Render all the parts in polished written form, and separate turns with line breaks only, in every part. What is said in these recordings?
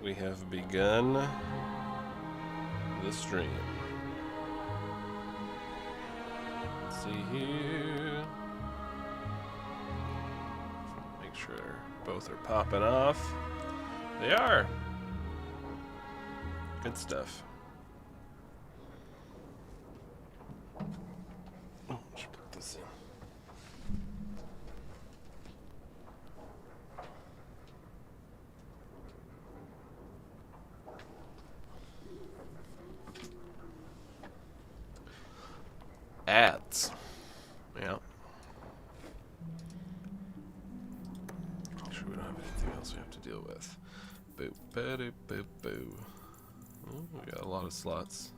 we have begun the stream. Let's see here. Make sure both are popping off. They are. Good stuff. Oh, I should put this in. Ads. Yeah. Make sure we don't have anything else we have to deal with. Boo, boo, boo, boo. Oh, we got a lot of slots.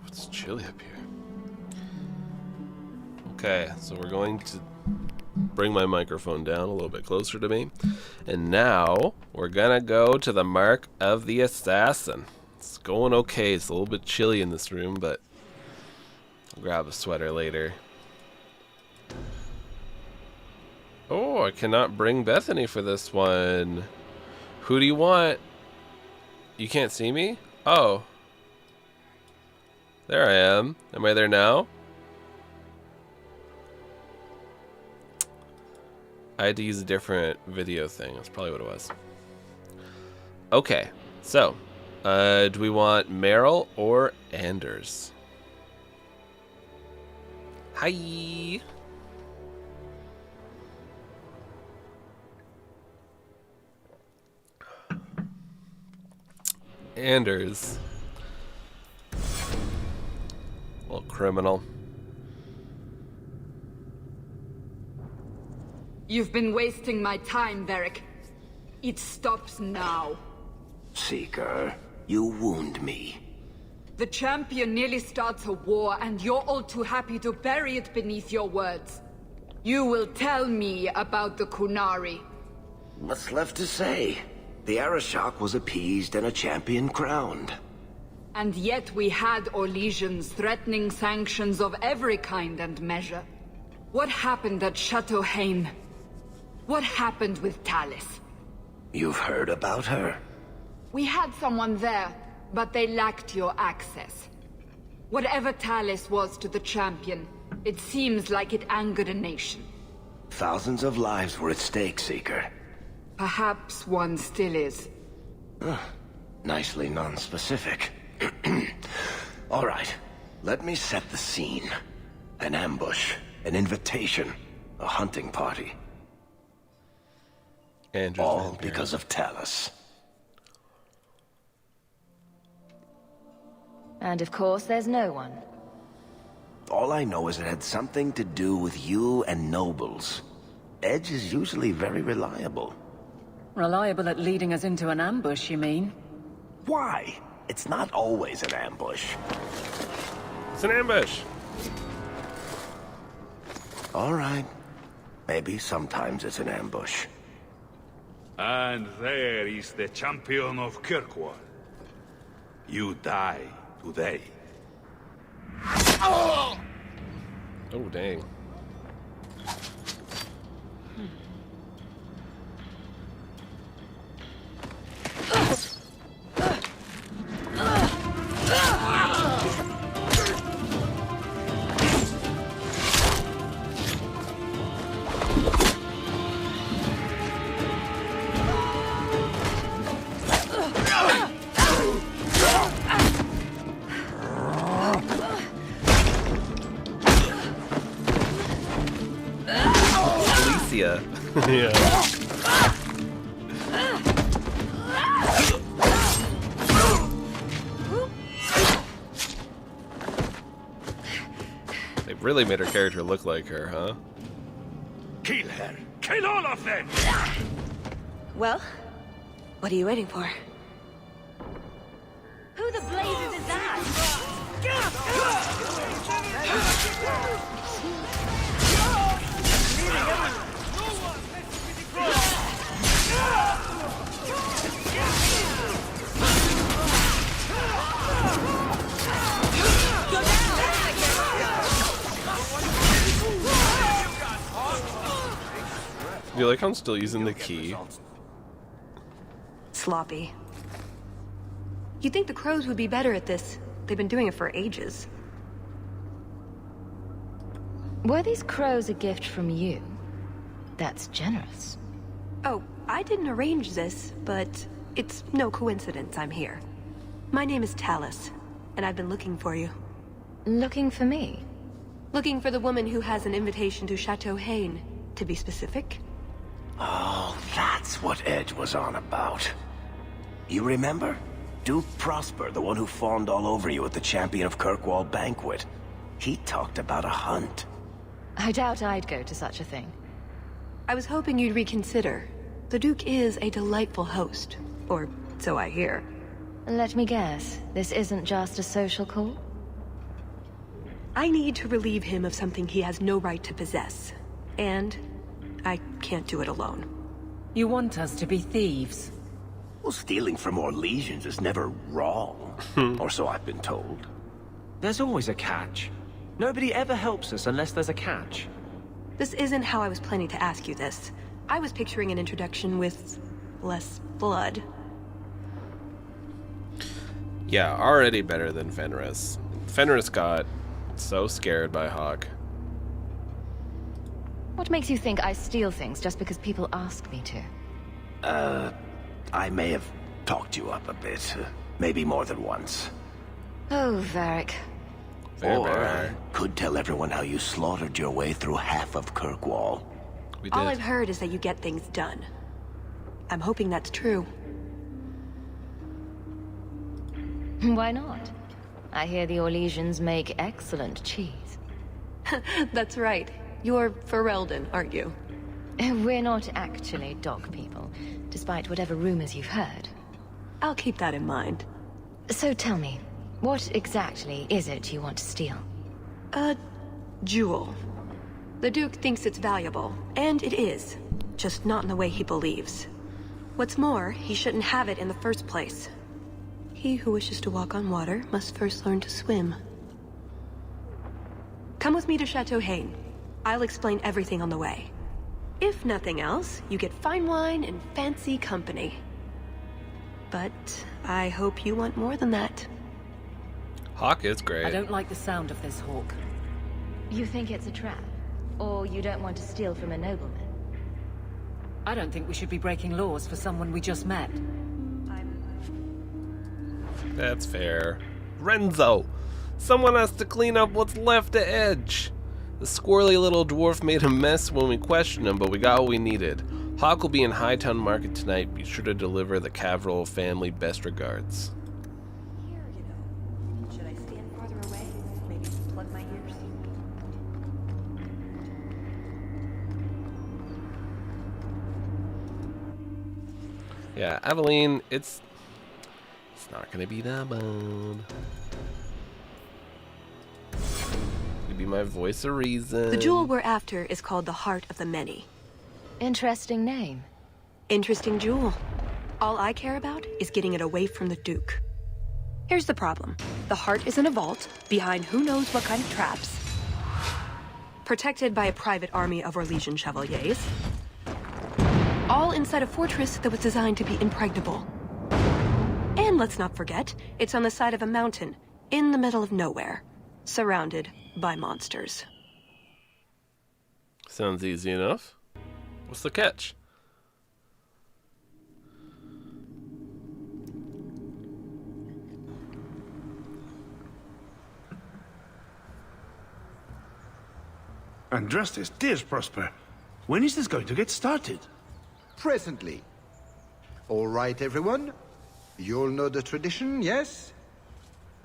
It's chilly up here. Okay, so we're going to bring my microphone down a little bit closer to me. And now we're gonna go to the Mark of the Assassin. It's going okay. It's a little bit chilly in this room, but I'll grab a sweater later. Oh, I cannot bring Bethany for this one. Who do you want? You can't see me? Oh. There I am. Am I there now? I had to use a different video thing. That's probably what it was. Okay, so do we want Meryl or Anders? Hi. Anders. Little criminal.
You've been wasting my time, Varric. It stops now.
Seeker, you wound me.
The champion nearly starts a war, and you're all too happy to bury it beneath your words. You will tell me about the Qunari.
What's left to say? The Arishok was appeased and a champion crowned.
And yet we had Orlesians threatening sanctions of every kind and measure. What happened at Chateau Hain? What happened with Talis?
You've heard about her?
We had someone there, but they lacked your access. Whatever Talis was to the champion, it seems like it angered a nation.
Thousands of lives were at stake, Seeker.
Perhaps one still is.
Nicely non-specific. All right, let me set the scene. An ambush, an invitation, a hunting party.
Anders
All because of Talis.
And of course, there's no one.
All I know is it had something to do with you and nobles. Edge is usually very reliable.
Reliable at leading us into an ambush, you mean?
Why? It's not always an ambush.
It's an ambush.
All right. Maybe sometimes it's an ambush.
And there is the champion of Kirkwall. You die today.
Oh, dang. Alicia. Yeah. They really made her character look like her, huh?
Kill her! Kill all of them!
Well, what are you waiting for? Who the blazes is that?
You like how I'm still using the key?
Sloppy. You'd think the crows would be better at this. They've been doing it for ages.
Were these crows a gift from you? That's generous.
Oh, I didn't arrange this, but it's no coincidence I'm here. My name is Talus, and I've been looking for you.
Looking for me?
Looking for the woman who has an invitation to Chateau Hain, to be specific.
Oh, that's what Edge was on about. You remember? Duke Prosper, the one who fawned all over you at the Champion of Kirkwall banquet. He talked about a hunt.
I doubt I'd go to such a thing.
I was hoping you'd reconsider. The Duke is a delightful host, or so I hear.
Let me guess, this isn't just a social call?
I need to relieve him of something he has no right to possess. And I can't do it alone.
You want us to be thieves?
Well, stealing from Orlesians is never wrong. Or so I've been told.
There's always a catch. Nobody ever helps us unless there's a catch.
This isn't how I was planning to ask you this. I was picturing an introduction with less blood.
Yeah, already better than Fenris. Fenris got so scared by Hawk.
What makes you think I steal things just because people ask me to?
I may have talked you up a bit. Maybe more than once.
Oh, Varric.
Or I could tell everyone how you slaughtered your way through half of Kirkwall.
We
All
did.
I've heard is that you get things done. I'm hoping that's true.
Why not? I hear the Orlesians make excellent cheese.
That's right. You're Ferelden, aren't you?
We're not actually dog people, despite whatever rumors you've heard.
I'll keep that in mind.
So tell me, what exactly is it you want to steal?
A jewel. The Duke thinks it's valuable, and it is. Just not in the way he believes. What's more, he shouldn't have it in the first place. He who wishes to walk on water must first learn to swim. Come with me to Chateau Hain. I'll explain everything on the way. If nothing else, you get fine wine and fancy company. But I hope you want more than that.
Hawk is great.
I don't like the sound of this, Hawk.
You think it's a trap? Or you don't want to steal from a nobleman?
I don't think we should be breaking laws for someone we just met.
That's fair. Renzo! Someone has to clean up what's left of Edge. The squirrely little dwarf made a mess when we questioned him, but we got what we needed. Hawk will be in Hightown Market tonight. Be sure to deliver the Caverill family best regards.
Here, you know. Should I stand farther away? Maybe plug my ears?
Yeah, Aveline, it's not gonna be that bad. Could be my voice of reason.
The jewel we're after is called the Heart of the Many.
Interesting name.
Interesting jewel. All I care about is getting it away from the Duke. Here's the problem. The heart is in a vault, behind who knows what kind of traps. Protected by a private army of Orlesian chevaliers. All inside a fortress that was designed to be impregnable. And let's not forget, it's on the side of a mountain, in the middle of nowhere, surrounded by monsters.
Sounds easy enough. What's the catch?
Andrastes, dears Prosper, when is this going to get started?
Presently. All right, everyone? You'll know the tradition, yes?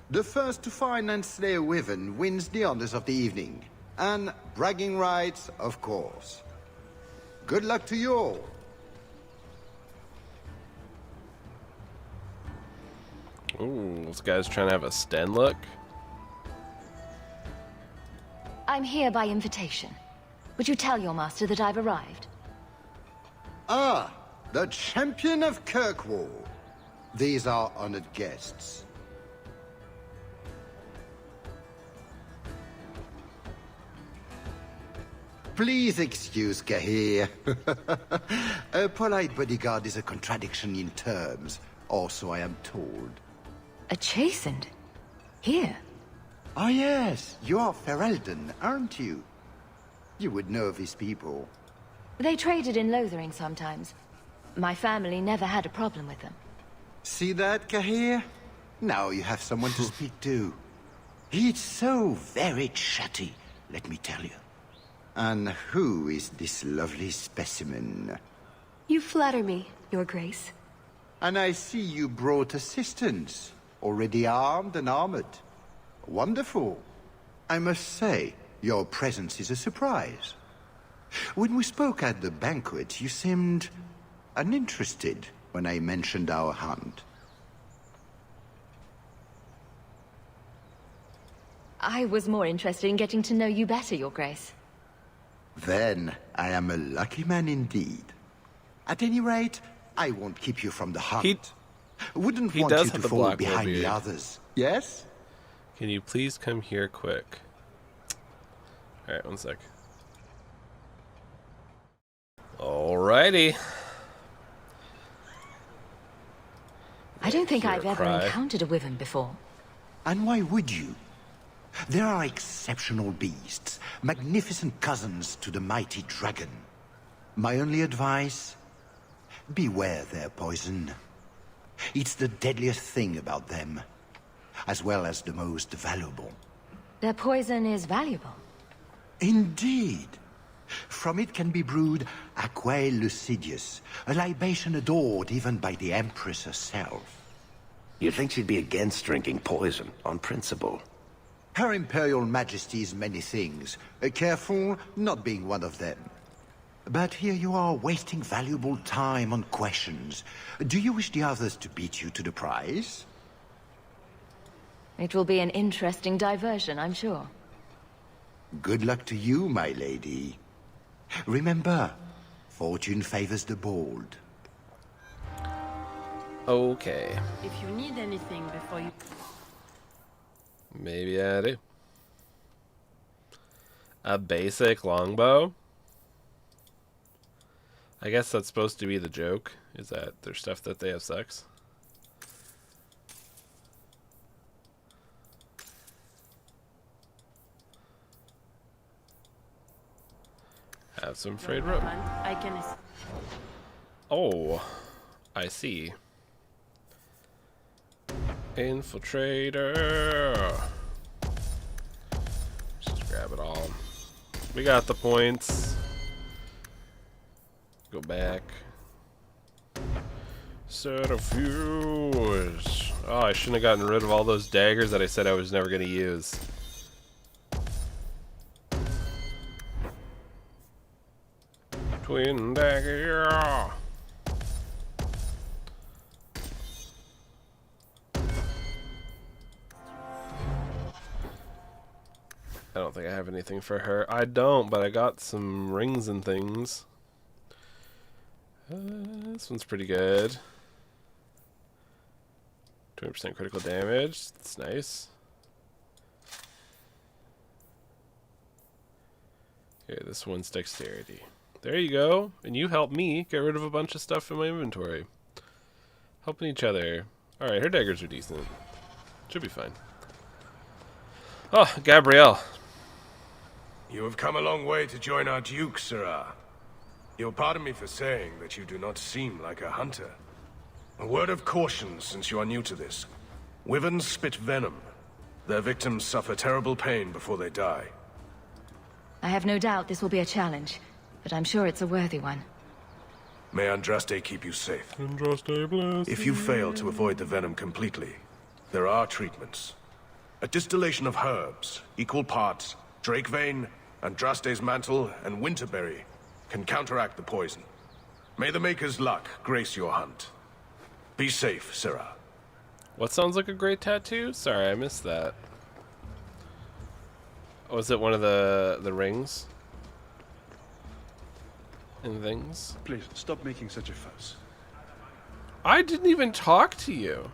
The first to find and slay a wyvern wins the honors of the evening. And bragging rights, of course. Good luck to you all.
Ooh, this guy's trying to have a Sten look.
I'm here by invitation. Would you tell your master that I've arrived?
Ah, the champion of Kirkwall. These are honored guests. Please excuse Cahir. A polite bodyguard is a contradiction in terms, also I am told.
A chastened? Here?
Ah yes, you are Ferelden, aren't you? You would know these people.
They traded in Lothering sometimes. My family never had a problem with them.
See that, Cahir? Now you have someone to speak to. He's so very chatty, let me tell you. And who is this lovely specimen?
You flatter me, Your Grace.
And I see you brought assistance, already armed and armored. Wonderful. I must say, your presence is a surprise. When we spoke at the banquet, you seemed uninterested when I mentioned our hunt.
I was more interested in getting to know you better, Your Grace.
Then I am a lucky man indeed. At any rate, I won't keep you from the hunt. Wouldn't want you to fall behind the others. Yes?
Can you please come here quick? Alright, one sec. Alrighty.
I don't think I've ever encountered a wyvern before.
And why would you? There are exceptional beasts, magnificent cousins to the mighty dragon. My only advice? Beware their poison. It's the deadliest thing about them, as well as the most valuable.
Their poison is valuable.
Indeed. From it can be brewed Aquae Lucidius, a libation adored even by the Empress herself.
You'd think she'd be against drinking poison, on principle.
Her Imperial Majesty's many things, careful not being one of them. But here you are wasting valuable time on questions. Do you wish the others to beat you to the prize?
It will be an interesting diversion, I'm sure.
Good luck to you, my lady. Remember, fortune favors the bold.
Okay.
If you need anything before you...
Maybe I do. A basic longbow? I guess that's supposed to be the joke, is that there's stuff that they have sex. Have some frayed rope. Oh, I see. Infiltrator. Let's just grab it all. We got the points. Go back. Set a fuse. Oh, I shouldn't have gotten rid of all those daggers that I said I was never going to use. Twin dagger. I don't think I have anything for her. I don't, but I got some rings and things. This one's pretty good. 20% critical damage. That's nice. Okay, this one's dexterity. There you go. And you help me get rid of a bunch of stuff in my inventory. Helping each other. Alright, her daggers are decent. Should be fine. Oh, Gabrielle.
You have come a long way to join our Duke, Sirrah. You'll pardon me for saying that you do not seem like a hunter. A word of caution since you are new to this. Wyverns spit venom. Their victims suffer terrible pain before they die.
I have no doubt this will be a challenge, but I'm sure it's a worthy one.
May Andraste keep you safe.
Andraste bless
If you fail to avoid the venom completely, there are treatments. A distillation of herbs, equal parts Drakevane, Andraste's mantle, and Winterberry can counteract the poison. May the Maker's luck grace your hunt. Be safe, Sirrah.
What sounds like a great tattoo? Sorry, I missed that. Was it one of the rings? And things?
Please, stop making such a fuss.
I didn't even talk to you.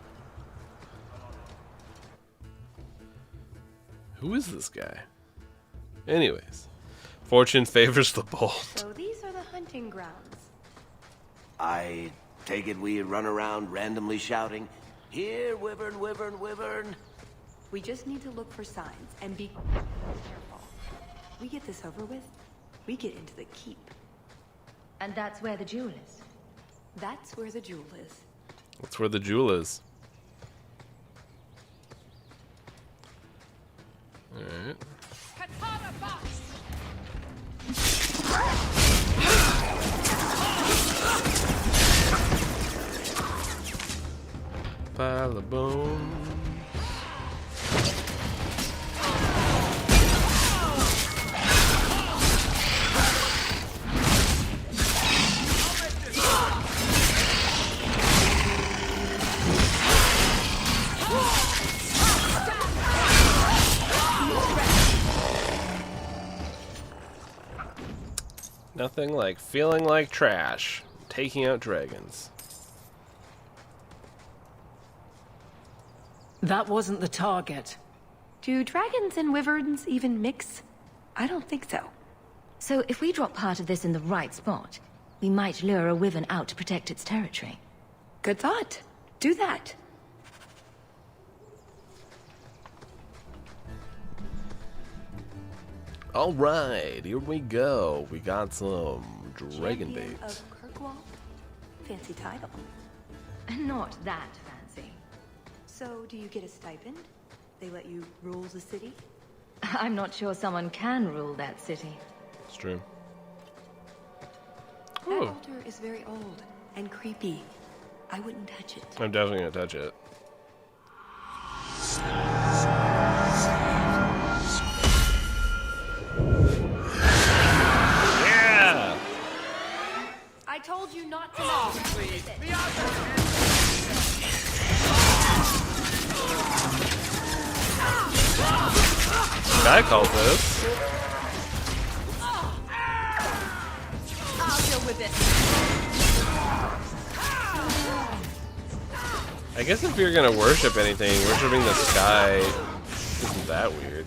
Who is this guy? Anyways. Fortune favors the bold.
So these are the hunting grounds.
I take it we run around randomly shouting, "Here, Wyvern, Wyvern, Wyvern."
We just need to look for signs and be careful. We get this over with, we get into the keep.
And that's where the jewel is.
That's where the jewel is.
That's where the jewel is. Alright. Pile of bones. Nothing like feeling like trash, taking out dragons.
That wasn't the target.
Do dragons and wyverns even mix? I don't think so.
So if we drop part of this in the right spot, we might lure a wyvern out to protect its territory.
Good thought. Do that.
All right, here we go. We got some dragon
Champion
bait.
of Kirkwall? Fancy title.
Not that fancy.
So, do you get a stipend? They let you rule the city?
I'm not sure someone can rule that city.
It's true.
That
Ooh.
altar is very old and creepy. I wouldn't touch it.
I'm definitely gonna touch it. Yeah!
I told you not to know. Please.
Guy called this.
I'll deal with it.
I guess if you're gonna worship anything, worshiping the sky isn't that weird.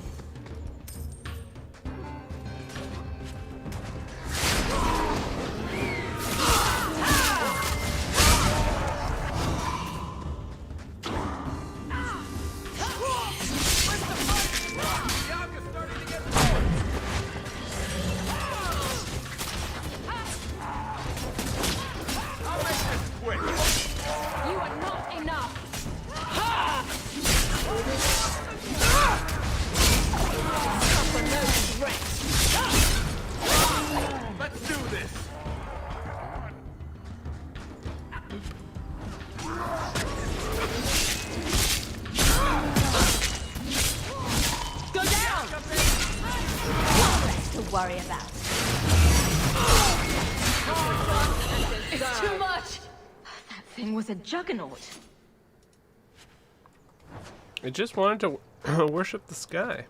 You are not enough. Suffer no regret. Let's do this. Go down.
Less to worry about.
It's too much.
That thing was a juggernaut.
It just wanted to worship the sky.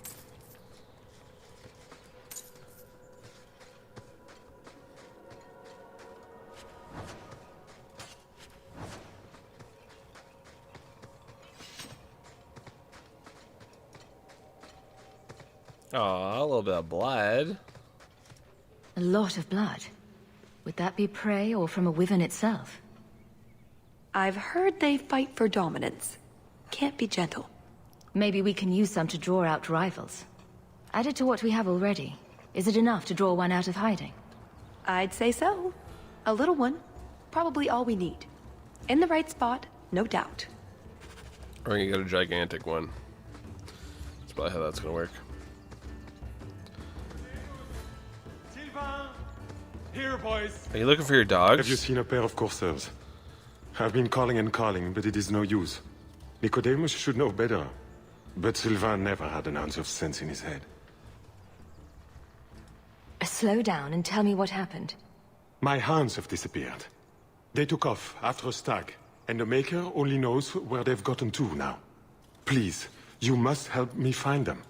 Aw, a little bit of blood.
A lot of blood. Would that be prey or from a wyvern itself?
I've heard they fight for dominance. Can't be gentle.
Maybe we can use some to draw out rivals. Added to what we have already, is it enough to draw one out of hiding?
I'd say so. A little one. Probably all we need. In the right spot, no doubt.
Or you get a gigantic one. That's probably how that's gonna work.
Here, boys.
Are you looking for your dogs?
Have you seen a pair of coursers? I've been calling and calling, but it is no use. Nicodemus should know better. But Sylvain never had an ounce of sense in his head.
Slow down and tell me what happened.
My hounds have disappeared. They took off after a stag, and the Maker only knows where they've gotten to now. Please, you must help me find them.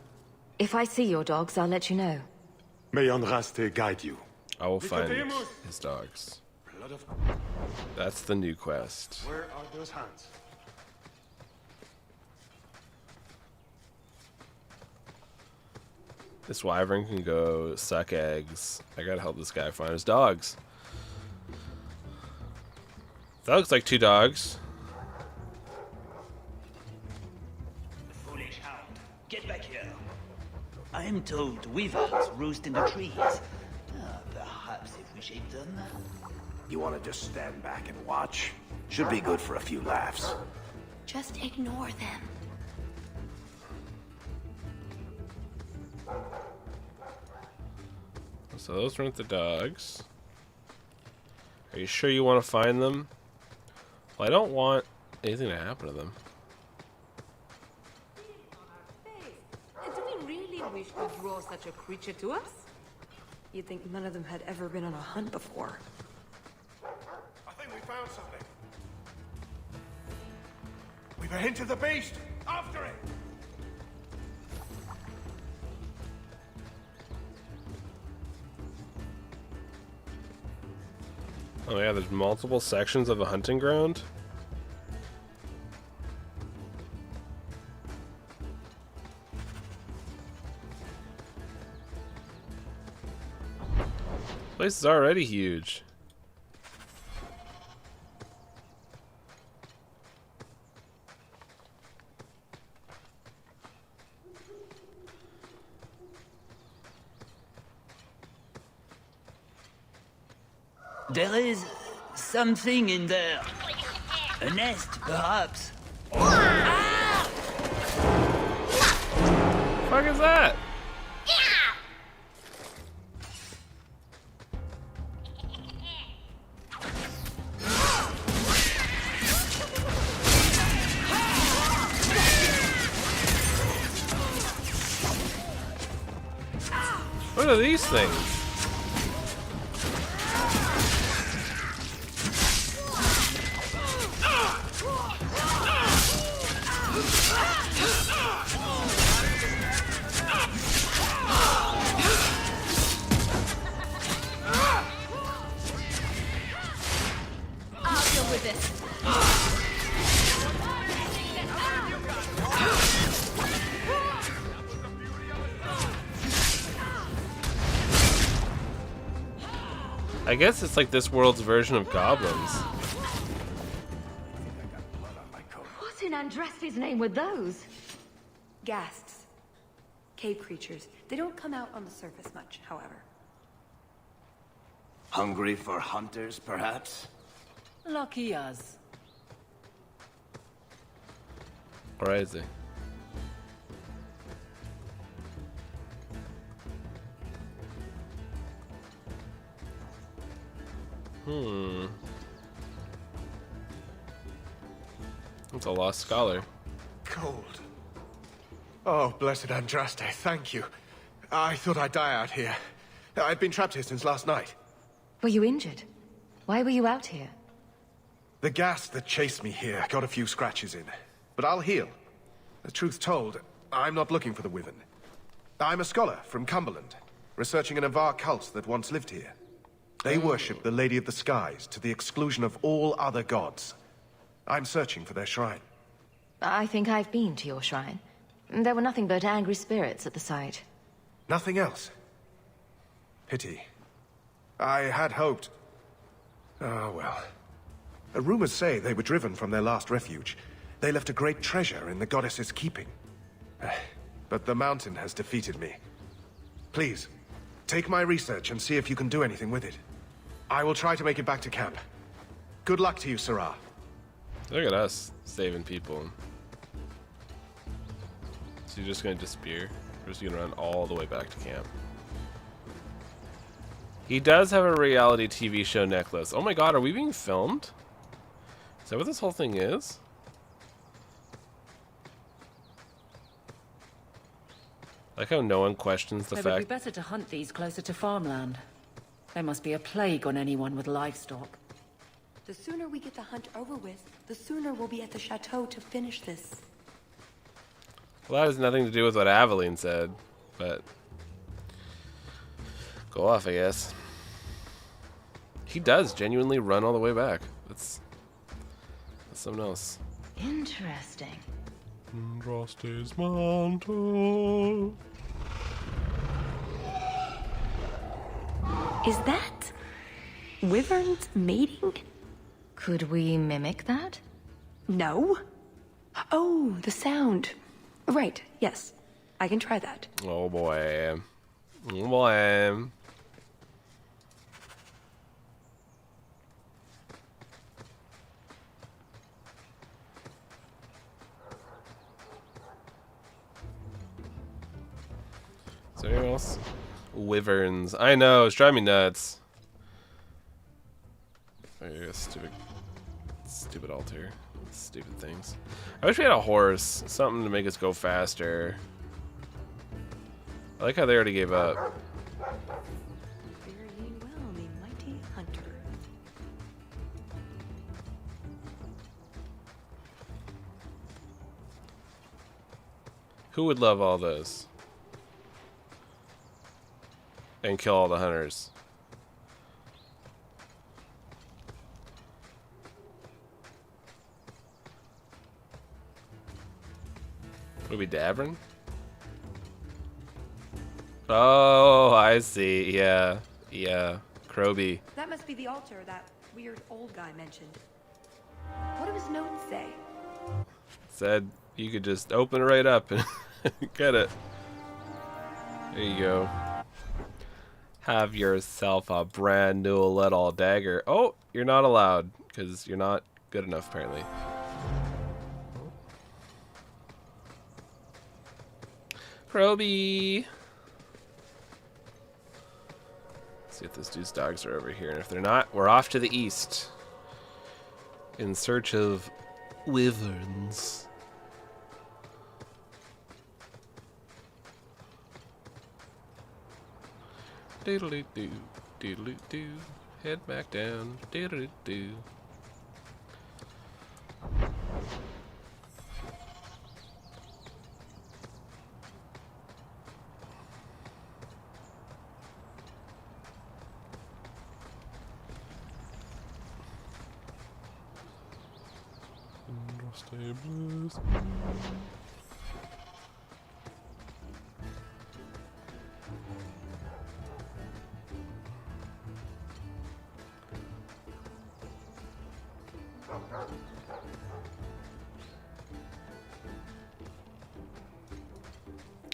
If I see your dogs, I'll let you know.
May Andraste guide you.
I will find his dogs. That's the new quest.
Where are those hounds?
This wyvern can go suck eggs. I gotta help this guy find his dogs. That looks like 2 dogs.
Foolish hound, get back here. I am told weevils roost in the trees. Perhaps if we shake them.
You want to just stand back and watch? Should be good for a few laughs.
Just ignore them.
So those aren't the dogs. Are you sure you want to find them? Well, I don't want anything to happen to them.
Do we really wish to draw such a creature to us?
You'd think none of them had ever been on a hunt before.
I think we found something. We've a hint of the beast! After it!
Oh yeah, there's multiple sections of a hunting ground. This place is already huge.
There is something in there. A nest, perhaps.
Fuck is that? What are these things? I guess it's like this world's version of goblins.
What in Andraste's name were those?
Ghasts. Cave creatures. They don't come out on the surface much, however.
Hungry for hunters, perhaps?
Lucky us.
Crazy. It's a lost scholar.
Cold. Oh, blessed Andraste, thank you. I thought I'd die out here. I've been trapped here since last night.
Were you injured? Why were you out here?
The gas that chased me here got a few scratches in. But I'll heal. The truth told, I'm not looking for the Wyvern. I'm a scholar from Cumberland, researching an Avar cult that once lived here. They worship the Lady of the Skies to the exclusion of all other gods. I'm searching for their shrine.
I think I've been to your shrine. There were nothing but angry spirits at the site.
Nothing else. Pity. I had hoped... Oh, well. Rumors say they were driven from their last refuge. They left a great treasure in the goddess's keeping. But the mountain has defeated me. Please, take my research and see if you can do anything with it. I will try to make it back to camp. Good luck to you, Sirah.
Look at us saving people. So you're just gonna disappear? We're just gonna run all the way back to camp. He does have a reality TV show necklace. Oh my god, are we being filmed? Is that what this whole thing is? Like how no one questions the
It
fact.
would be better to hunt these closer to farmland. There must be a plague on anyone with livestock.
The sooner we get the hunt over with, the sooner we'll be at the chateau to finish this.
Well, that has nothing to do with what Aveline said, but go off, I guess. He does genuinely run all the way back. That's something else.
Interesting.
Andraste's mantle.
Is that wyverns mating?
Could we mimic that?
No. Oh, the sound. Right, yes. I can try that.
Oh boy. Oh boy. Is there anything else? Wyverns. I know, it's driving me nuts. Oh, you got stupid altar. Stupid things. I wish we had a horse. Something to make us go faster. I like how they already gave up.
Very well, the mighty hunter.
Who would love all those? And kill all the hunters. Would we Davern? Oh, I see. Yeah. Yeah. Kroby.
That must be the altar that weird old guy mentioned. What do his notes say?
Said you could just open it right up and get it. There you go. Have yourself a brand new let-all dagger. Oh, you're not allowed because you're not good enough apparently. Kroby. See if those dude's dogs are over here, and if they're not, we're off to the east in search of wyverns. Doodle-doo, doodle-doo, head back down, doodle-doo.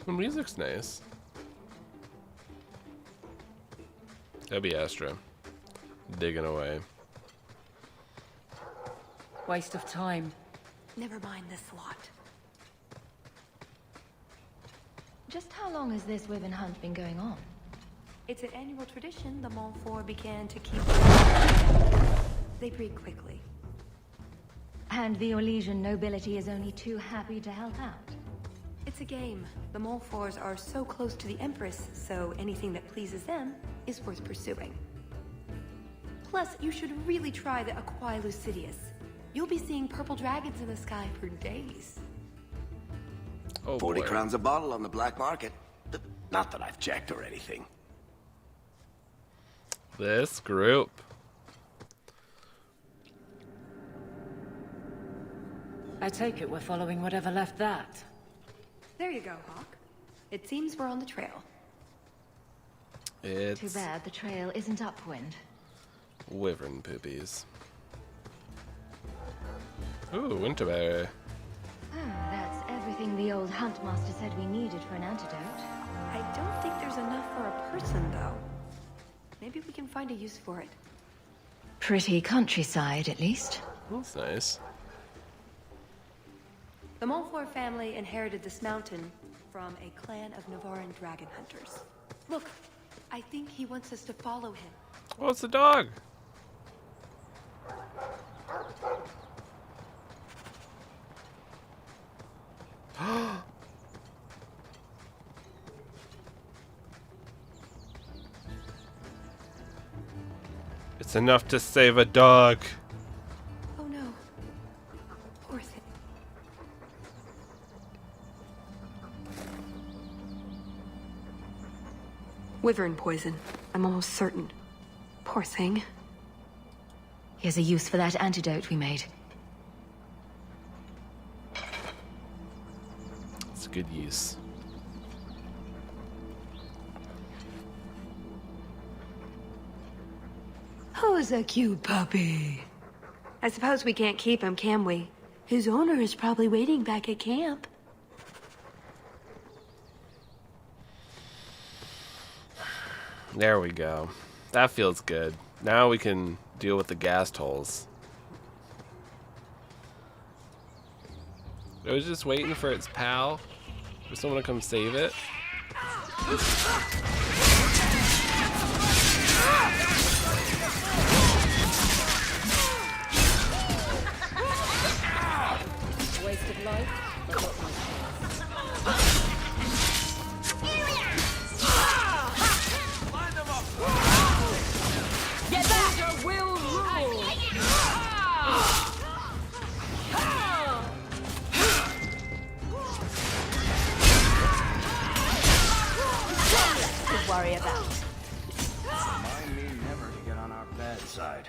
The music's nice. That'd be Astra. Digging away.
Waste of time.
Never mind this lot.
Just how long has this wyvern hunt been going on?
It's an annual tradition the Montfort began to keep. They breed quickly.
And the Orlesian nobility is only too happy to help out.
It's a game. The Montforts are so close to the Empress, so anything that pleases them is worth pursuing. Plus, you should really try the Aquae Lucidius. You'll be seeing purple dragons in the sky for days.
Oh,
40
boy.
crowns a bottle on the black market. Not that I've checked or anything.
This group.
I take it we're following whatever left that.
There you go, Hawk. It seems we're on the trail.
It's
Too bad the trail isn't upwind.
wyvern poopies. Ooh, Winterberry.
That's everything the old Huntmaster said we needed for an antidote.
I don't think there's enough for a person, though. Maybe we can find a use for it.
Pretty countryside, at least.
That's nice.
The Montfort family inherited this mountain from a clan of Navarran dragon hunters. Look, I think he wants us to follow him.
Oh, it's the dog. It's enough to save a dog.
Oh no. Poor thing. Wyvern poison. I'm almost certain. Poor thing.
Here's a use for that antidote we made.
It's good use.
was a cute puppy.
I suppose we can't keep him, can we?
His owner is probably waiting back at camp.
There we go. That feels good. Now we can deal with the gas tolls. It was just waiting for its pal, for someone to come save it.
Waste of life, but what was
Get back! Will rule!
To worry about.
Remind me never to get on our bad side.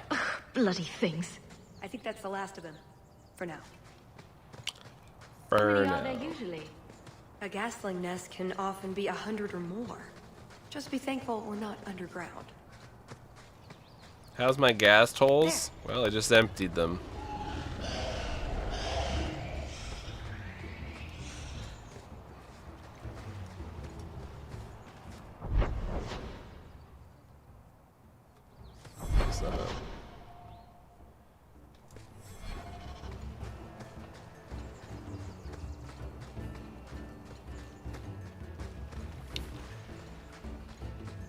Bloody things.
I think that's the last of them. For now.
How
For
many
now.
are there usually?
A gasling nest can often be 100 or more. Just be thankful we're not underground.
How's my gas tolls? Well, I just emptied them. So.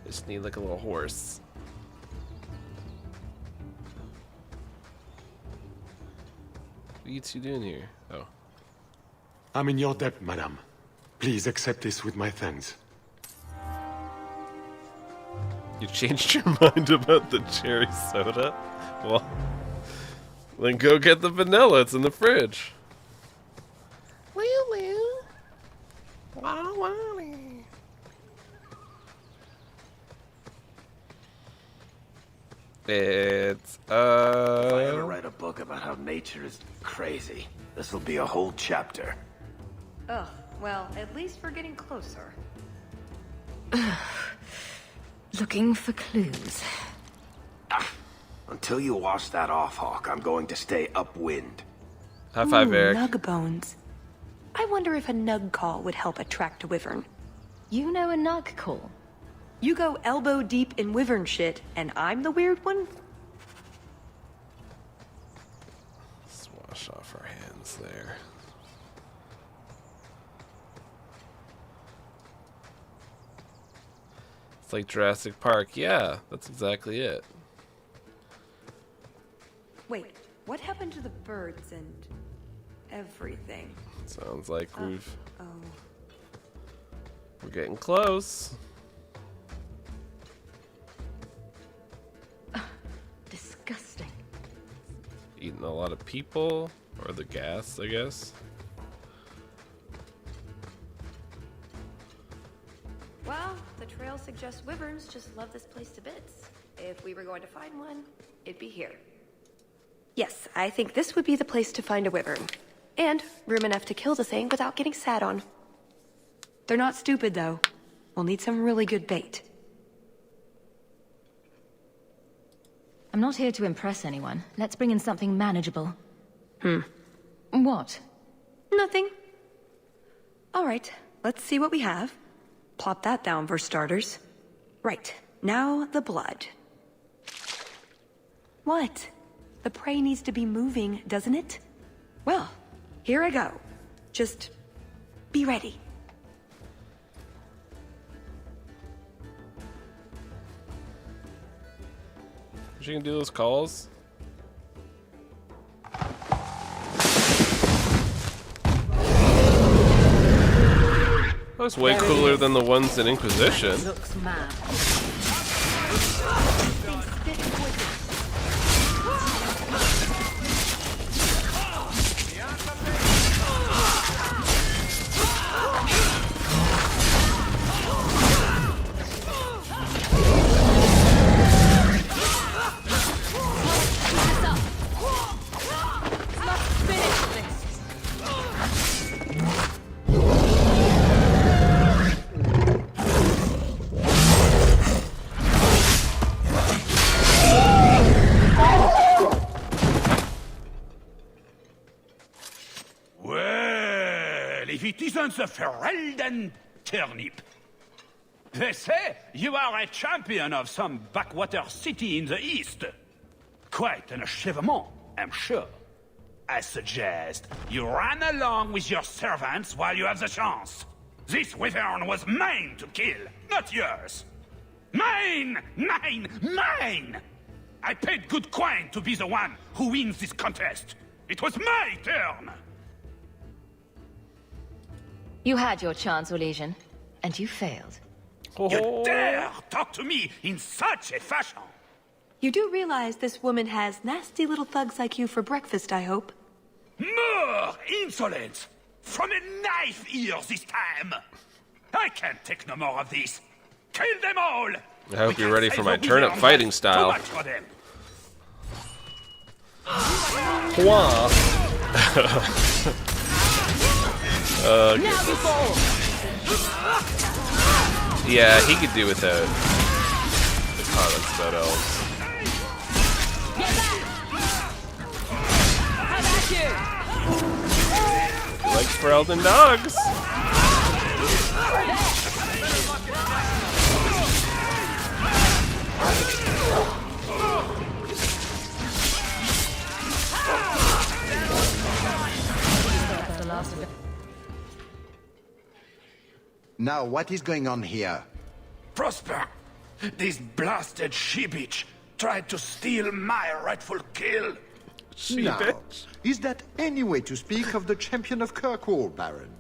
Just need like a little horse. What are you two doing here? Oh.
I'm in your debt, madame. Please accept this with my thanks.
You changed your mind about the cherry soda? Well, then go get the vanilla. It's in the fridge. It's
If I ever write a book about how nature is crazy, this'll be a whole chapter.
Ugh, well, at least we're getting closer.
Looking for clues.
Until you wash that off, Hawk, I'm going to stay upwind.
High five, Eric.
Nug bones. I wonder if a nug call would help attract a wyvern.
You know a nug call?
You go elbow deep in wyvern shit, and I'm the weird one?
Let's wash off our hands there. It's like Jurassic Park. Yeah, that's exactly it.
Wait, what happened to the birds and everything?
Sounds like we're
Oh.
getting close.
Disgusting.
Eating a lot of people, or the gas, I guess.
Well, the trail suggests wyverns just love this place to bits. If we were going to find one, it'd be here. Yes, I think this would be the place to find a wyvern. And room enough to kill the thing without getting sat on. They're not stupid, though. We'll need some really good bait.
I'm not here to impress anyone. Let's bring in something manageable. What?
Nothing. All right, let's see what we have. Plop that down for starters. Right, now the blood. What? The prey needs to be moving, doesn't it? Well, here I go. Just be ready.
You can do those calls. That was way cooler than the ones in Inquisition.
looks mad.
it isn't the Ferelden turnip. They say you are a champion of some backwater city in the east. Quite an achievement, I'm sure. I suggest you run along with your servants while you have the chance. This wyvern was mine to kill, not yours. Mine! Mine! Mine! I paid good coin to be the one who wins this contest. It was my turn!
You had your chance, Orlesian, and you failed.
You dare talk to me in such a fashion!
You do realize this woman has nasty little thugs like you for breakfast, I hope?
More insolence! From a knife ear this time! I can't take no more of this. Kill them all!
I hope you're ready for my turnip fighting style. Yeah, he could do without the comments about elves. He likes Ferelden dogs.
Now, what is going on here?
Prosper! This blasted she-bitch tried to steal my rightful kill.
Now, is that any way to speak of the champion of Kirkwall, Baron?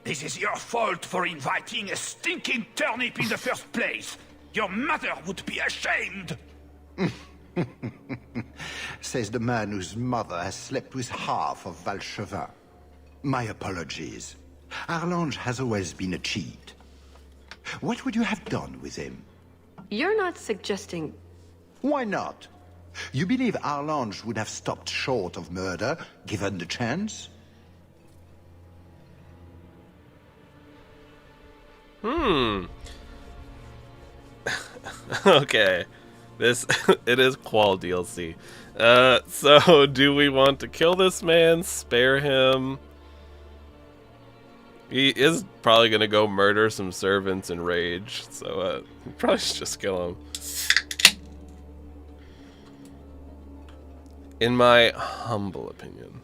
This is your fault for inviting a stinking turnip in the first place. Your mother would be ashamed.
Says the man whose mother has slept with half of Valchevin. My apologies. Arlange has always been a cheat. What would you have done with him?
You're not suggesting...
Why not? You believe Arlange would have stopped short of murder, given the chance?
Okay. This it is Qual DLC. So do we want to kill this man? Spare him? He is probably gonna go murder some servants in rage, so probably should just kill him. In my humble opinion.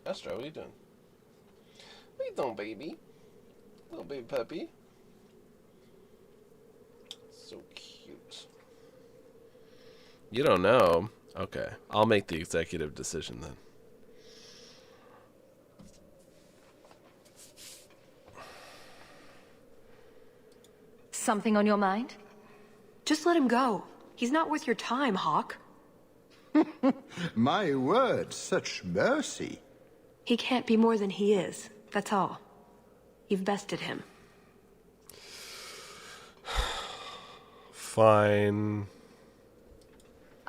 Astro, what are you doing? What are you doing, baby? Little baby puppy. So cute. You don't know. Okay, I'll make the executive decision then.
Something on your mind?
Just let him go. He's not worth your time, Hawk.
My word, such mercy.
He can't be more than he is. That's all. You've bested him.
Fine.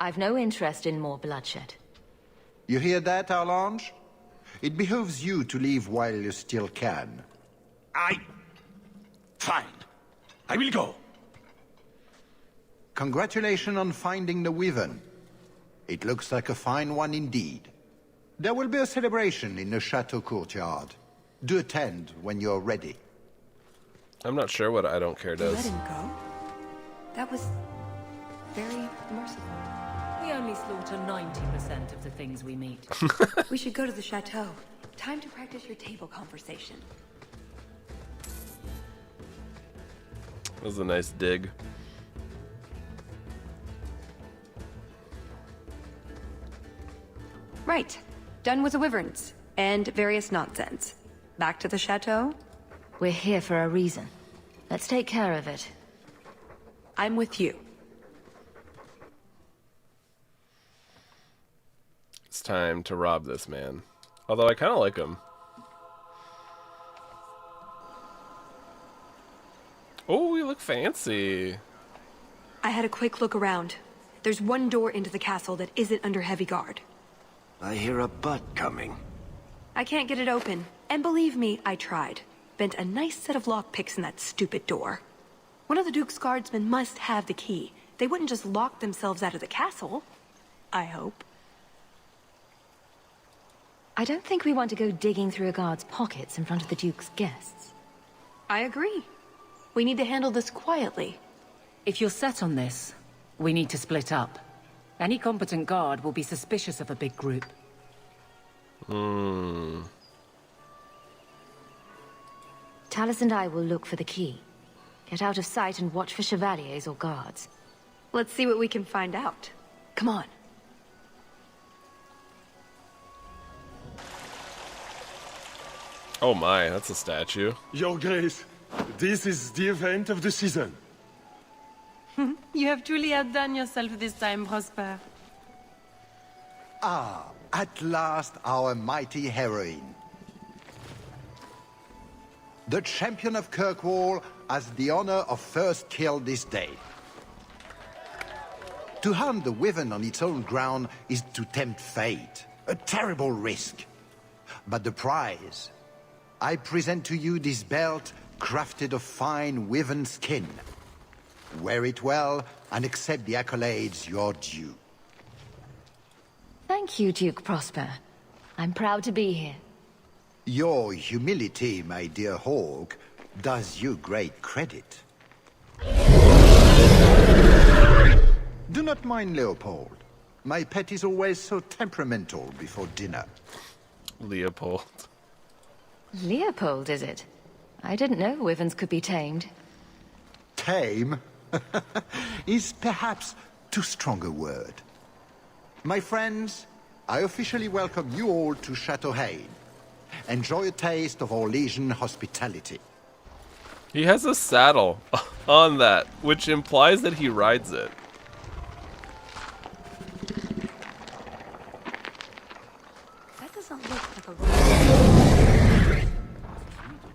I've no interest in more bloodshed.
You hear that, Arlange? It behooves you to leave while you still can.
Fine. I will go.
Congratulations on finding the Wyvern. It looks like a fine one indeed. There will be a celebration in the chateau courtyard. Do attend when you're ready.
I'm not sure what I don't care does.
Let him go? That was very merciful.
We only slaughter 90% of the things we meet.
We should go to the chateau. Time to practice your table conversation.
That was a nice dig.
Right. Done with the wyverns. And various nonsense. Back to the chateau?
We're here for a reason. Let's take care of it.
I'm with you.
It's time to rob this man. Although I kind of like him. Oh, you look fancy.
I had a quick look around. There's one door into the castle that isn't under heavy guard.
I hear a butt coming.
I can't get it open. And believe me, I tried. Bent a nice set of lockpicks in that stupid door. One of the Duke's guardsmen must have the key. They wouldn't just lock themselves out of the castle. I hope.
I don't think we want to go digging through a guard's pockets in front of the Duke's guests.
I agree. We need to handle this quietly.
If you're set on this, we need to split up. Any competent guard will be suspicious of a big group.
Talus and I will look for the key. Get out of sight and watch for chevaliers or guards.
Let's see what we can find out. Come on.
Oh my, that's a statue.
Your Grace, this is the event of the season.
You have truly outdone yourself this time, Prosper.
Ah, at last our mighty heroine. The champion of Kirkwall has the honor of first kill this day. To hunt the Wyvern on its own ground is to tempt fate. A terrible risk. But the prize... I present to you this belt crafted of fine Wyvern skin. Wear it well and accept the accolades you're due.
Thank you, Duke Prosper. I'm proud to be here.
Your humility, my dear Hawk, does you great credit. Do not mind Leopold. My pet is always so temperamental before dinner.
Leopold.
Leopold, is it? I didn't know Wyverns could be tamed.
Tame is perhaps too strong a word. My friends, I officially welcome you all to Chateau Hain. Enjoy a taste of Orlesian hospitality.
He has a saddle on that, which implies that he rides it.
That doesn't look like a...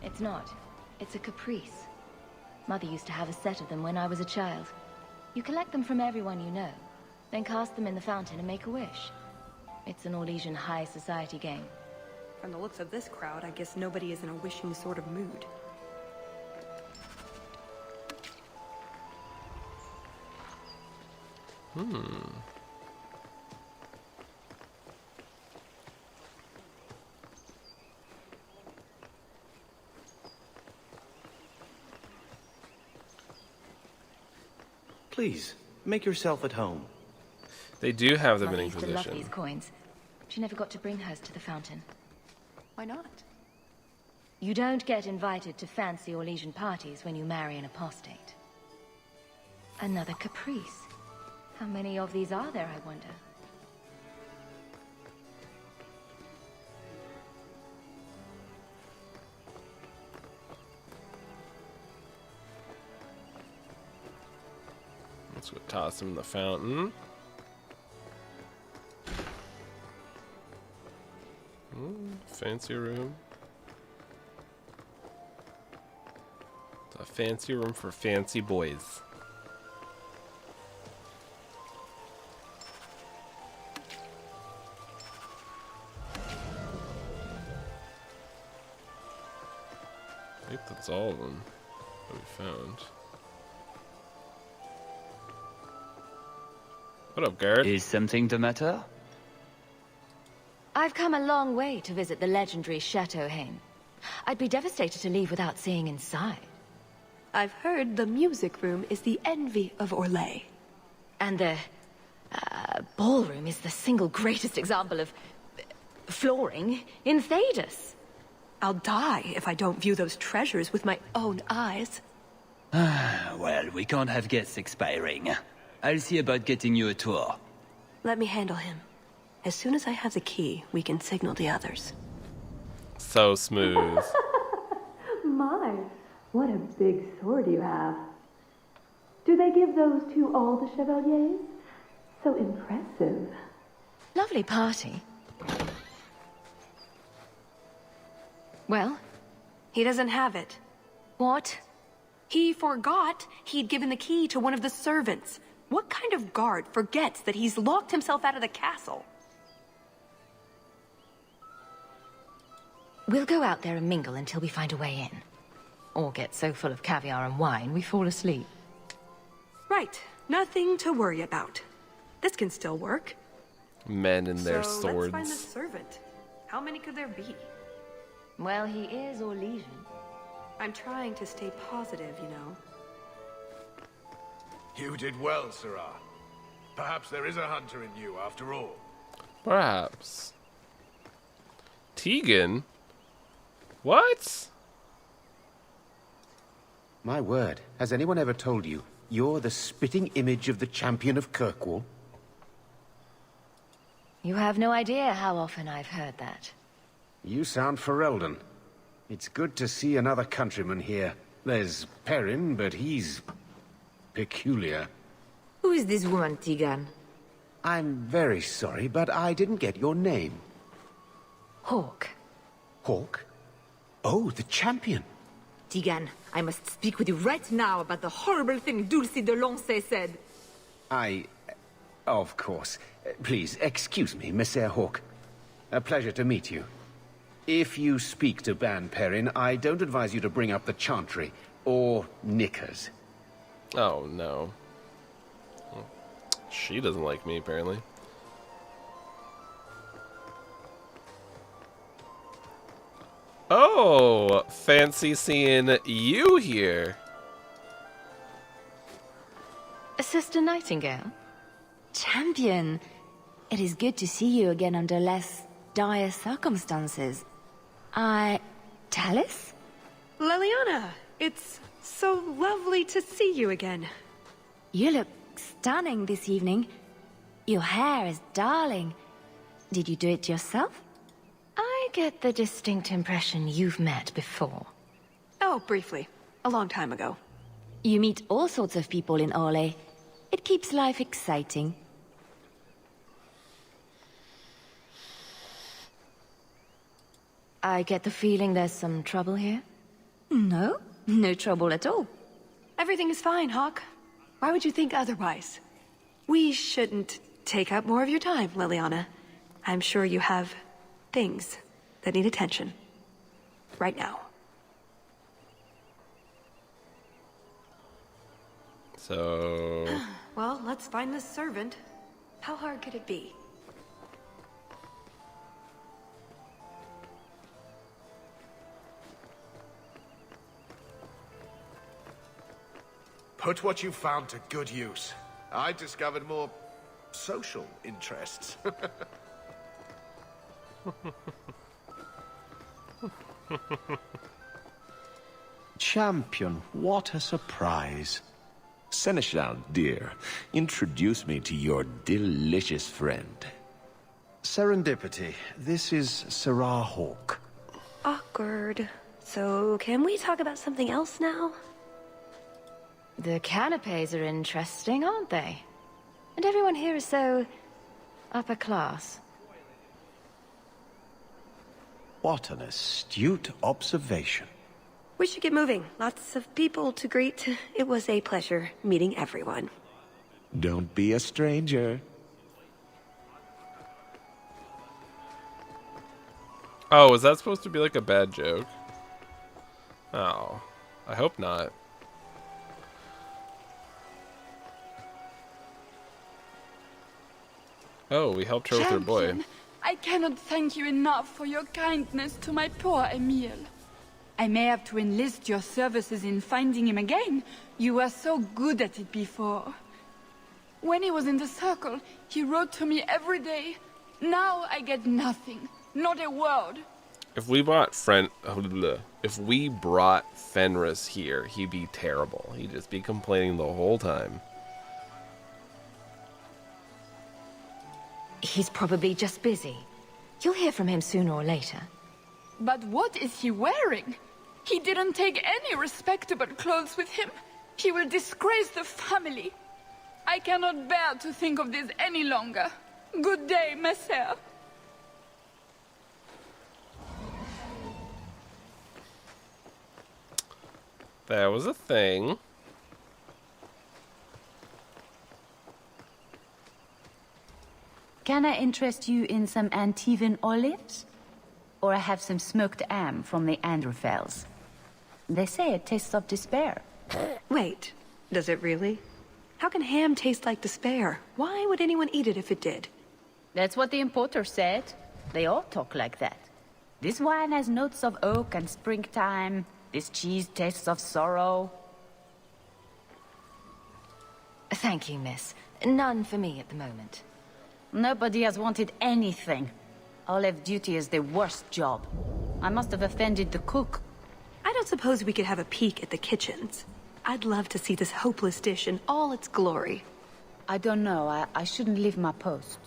It's not. It's a caprice. Mother used to have a set of them when I was a child. You collect them from everyone you know, then cast them in the fountain and make a wish. It's an Orlesian high society game.
From the looks of this crowd, I guess nobody is in a wishing sort of mood.
Please, make yourself at home.
They do have them
Mother
in
used to love
Inquisition.
these coins. She never got to bring hers to the fountain.
Why not?
You don't get invited to fancy Orlesian parties when you marry an apostate. Another caprice. How many of these are there, I wonder?
Let's go toss him in the fountain. Fancy room. It's a fancy room for fancy boys. I think that's all of them that we found. What up, Garrett?
Is something the matter?
I've come a long way to visit the legendary Chateau Hain. I'd be devastated to leave without seeing inside.
I've heard the music room is the envy of Orlais.
And the ballroom is the single greatest example of flooring in Thedas.
I'll die if I don't view those treasures with my own eyes.
Well, we can't have guests expiring. I'll see about getting you a tour.
Let me handle him. As soon as I have the key, we can signal the others.
So smooth.
My, what a big sword you have. Do they give those to all the chevaliers? So impressive.
Lovely party. Well?
He doesn't have it.
What?
He forgot he'd given the key to one of the servants. What kind of guard forgets that he's locked himself out of the castle?
We'll go out there and mingle until we find a way in. Or get so full of caviar and wine we fall asleep.
Right. Nothing to worry about. This can still work.
Men and their
so
swords.
let's find the servant. How many could there be?
Well, he is Orlesian.
I'm trying to stay positive, you know.
You did well, Sirrah. Perhaps there is a hunter in you after all.
Perhaps. Tegan? What?
My word, has anyone ever told you you're the spitting image of the champion of Kirkwall?
You have no idea how often I've heard that.
You sound Ferelden. It's good to see another countryman here. There's Perrin, but he's peculiar.
Who is this woman, Tegan?
I'm very sorry, but I didn't get your name.
Hawke.
Hawke? Oh, the champion.
Tegan, I must speak with you right now about the horrible thing Dulcie de Lancey said.
Of course. Please, excuse me, Messer Hawke. A pleasure to meet you. If you speak to Ban Perrin, I don't advise you to bring up the Chantry, or knickers.
Oh, no. She doesn't like me, apparently. Oh, fancy seeing you here.
Sister Nightingale? Champion, it is good to see you again under less dire circumstances. Tallis?
Leliana, it's so lovely to see you again.
You look stunning this evening. Your hair is darling. Did you do it yourself? I get the distinct impression you've met before.
Oh, briefly. A long time ago.
You meet all sorts of people in Orlais. It keeps life exciting. I get the feeling there's some trouble here? No, no trouble at all.
Everything is fine, Hawke. Why would you think otherwise? We shouldn't take up more of your time, Leliana. I'm sure you have things that need attention. Right now.
So...
Well, let's find this servant. How hard could it be?
Put what you found to good use. I discovered more social interests.
Champion, what a surprise. Seneschal, dear, introduce me to your delicious friend.
Serendipity. This is Sirrah Hawke.
Awkward. So, can we talk about something else now?
The canapes are interesting, aren't they? And everyone here is so... upper class.
What an astute observation.
We should get moving. Lots of people to greet. It was a pleasure meeting everyone.
Don't be a stranger.
Oh, is that supposed to be like a bad joke? Oh, I hope not. Oh, we helped her with her boy.
Champion, I cannot thank you enough for your kindness to my poor Emile. I may have to enlist your services in finding him again. You were so good at it before. When he was in the circle, he wrote to me every day. Now I get nothing, not a word.
If we brought Fenris here, he'd be terrible. He'd just be complaining the whole time.
He's probably just busy. You'll hear from him sooner or later.
But what is he wearing? He didn't take any respectable clothes with him. He will disgrace the family. I cannot bear to think of this any longer. Good day, Messer.
That was a thing.
Can I interest you in some Antivan olives? Or I have some smoked ham from the Androfels. They say it tastes of despair.
Wait, does it really? How can ham taste like despair? Why would anyone eat it if it did?
That's what the importer said. They all talk like that. This wine has notes of oak and springtime. This cheese tastes of sorrow.
Thank you, miss. None for me at the moment.
Nobody has wanted anything. Olive duty is the worst job. I must have offended the cook.
I don't suppose we could have a peek at the kitchens. I'd love to see this hopeless dish in all its glory.
I don't know. I shouldn't leave my post.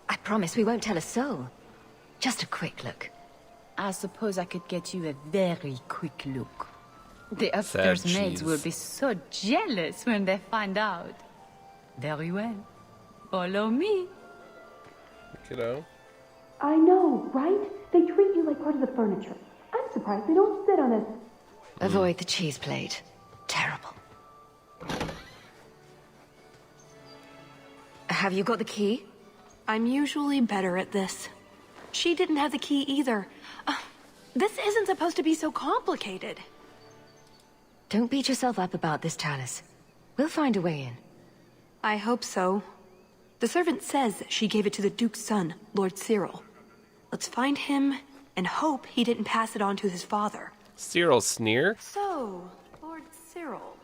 I promise we won't tell a soul. Just a quick look.
I suppose I could get you a very quick look. The upstairs maids will be so jealous when they find out. Very well. Follow me.
Kiddo.
I know, right? They treat you like part of the furniture. I'm surprised they don't sit on it.
Avoid the cheese plate. Terrible. Have you got the key?
I'm usually better at this. She didn't have the key either. This isn't supposed to be so complicated.
Don't beat yourself up about this, Tallis. We'll find a way in.
I hope so. The servant says she gave it to the Duke's son, Lord Cyril. Let's find him and hope he didn't pass it on to his father.
Cyril Sneer?
So, Lord Cyril.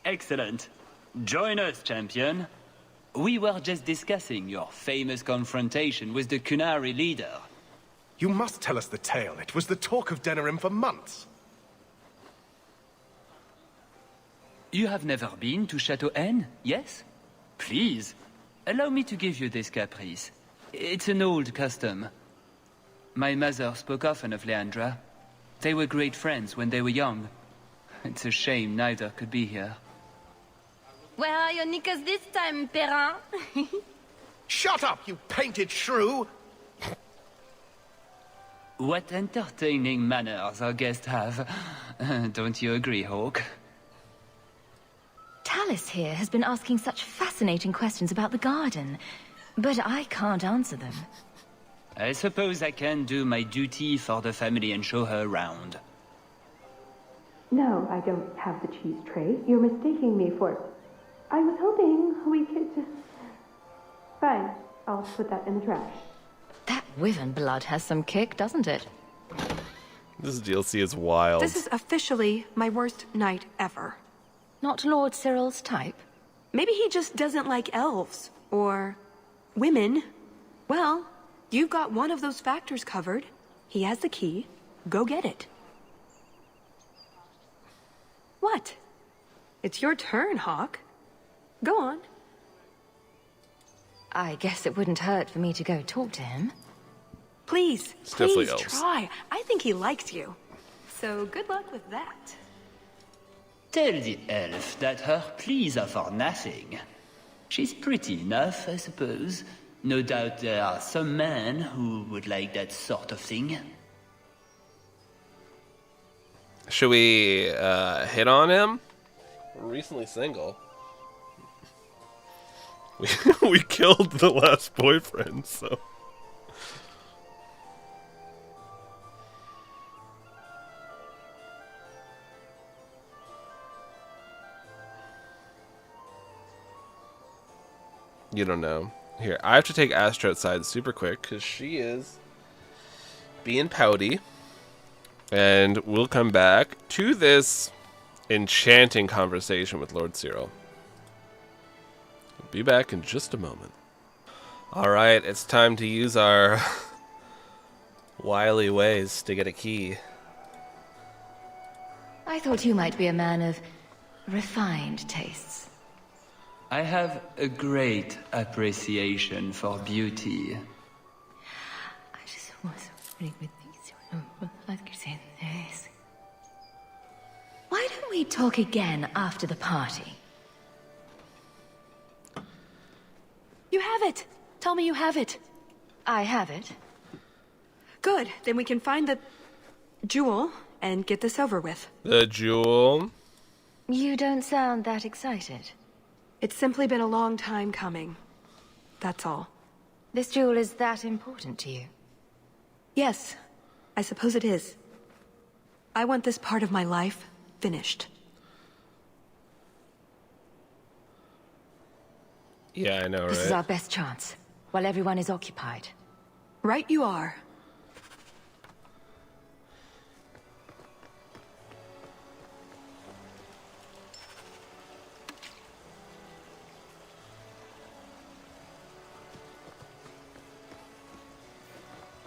Excellent. Join us, champion. We were just discussing your famous confrontation with the Qunari leader.
You must tell us the tale. It was the talk of Denerim for months.
You have never been to Chateau N, yes? Please, allow me to give you this caprice. It's an old custom. My mother spoke often of Leandra. They were great friends when they were young. It's a shame neither could be here.
Where are your knickers this time, Perrin?
Shut up, you painted shrew!
What entertaining manners our guests have. Don't you agree, Hawke?
Tallis here has been asking such fascinating questions about the garden, but I can't answer them.
I suppose I can do my duty for the family and show her around.
No, I don't have the cheese tray. You're mistaking me for... I was hoping we could just... Fine, I'll put that in the trash.
That Wyvern blood has some kick, doesn't it?
This DLC is wild.
This is officially my worst night ever.
Not Lord Cyril's type?
Maybe he just doesn't like elves. Or... women. Well, you've got one of those factors covered. He has the key. Go get it. What? It's your turn, Hawke. Go on.
I guess it wouldn't hurt for me to go talk to him.
Please,
Definitely
please try. I think he likes you. So good luck with that.
Tell the elf that her pleas are for nothing. She's pretty enough, I suppose. No doubt there are some men who would like that sort of thing.
Should we hit on him? We're recently single. We killed the last boyfriend, so... You don't know. Here, I have to take Astra outside super quick, because she is being pouty. And we'll come back to this enchanting conversation with Lord Cyril. Be back in just a moment. Alright, it's time to use our wily ways to get a key.
I thought you might be a man of refined tastes.
I have a great appreciation for beauty.
I just was with these. Why don't we talk again after the party?
You have it! Tell me you have it.
I have it.
Good, then we can find the... jewel and get this over with.
The jewel?
You don't sound that excited.
It's simply been a long time coming. That's all.
This jewel is that important to you?
Yes, I suppose it is. I want this part of my life finished.
Yeah, I know, right?
This is our best chance, while everyone is occupied.
Right you are.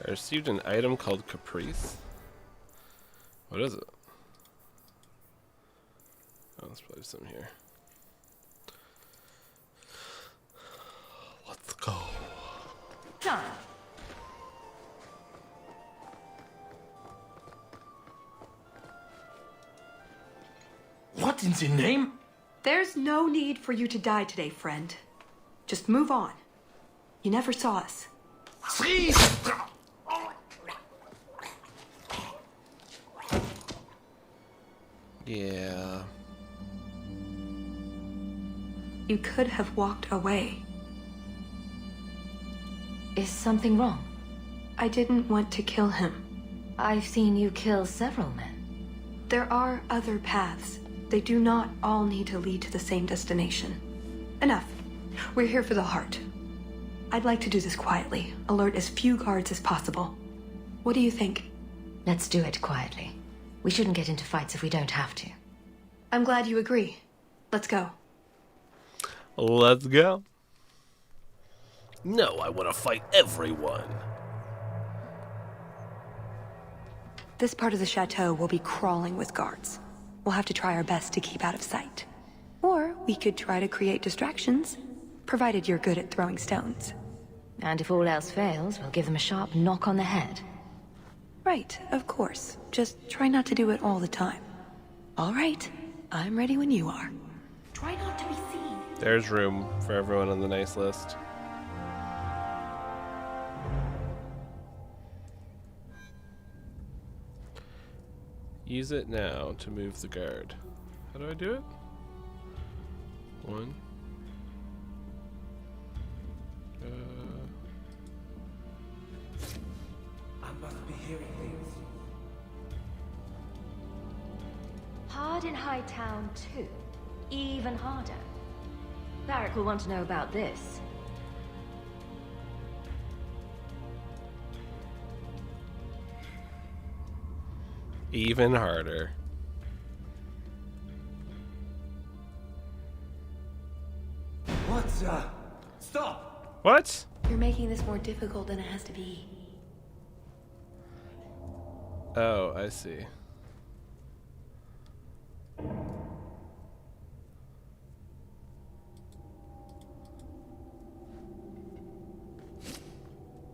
I received an item called Caprice. What is it? Oh, let's probably some here. Let's go.
John.
What in the name?
There's no need for you to die today, friend. Just move on. You never saw us.
Yeah.
You could have walked away.
Is something wrong?
I didn't want to kill him.
I've seen you kill several men.
There are other paths. They do not all need to lead to the same destination. Enough. We're here for the heart. I'd like to do this quietly, alert as few guards as possible. What do you think?
Let's do it quietly. We shouldn't get into fights if we don't have to.
I'm glad you agree. Let's go.
Let's go. No, I want to fight everyone.
This part of the chateau will be crawling with guards. We'll have to try our best to keep out of sight. Or we could try to create distractions, provided you're good at throwing stones.
And if all else fails, we'll give them a sharp knock on the head.
Right, of course. Just try not to do it all the time. All right, I'm ready when you are.
Try not to be seen.
There's room for everyone on the nice list. Use it now to move the guard. How do I do it? 1.
I must be hearing things.
Hard in Hightown too. Even harder. Varric will want to know about this.
Even harder.
What's Stop!
What?
You're making this more difficult than it has to be.
Oh, I see.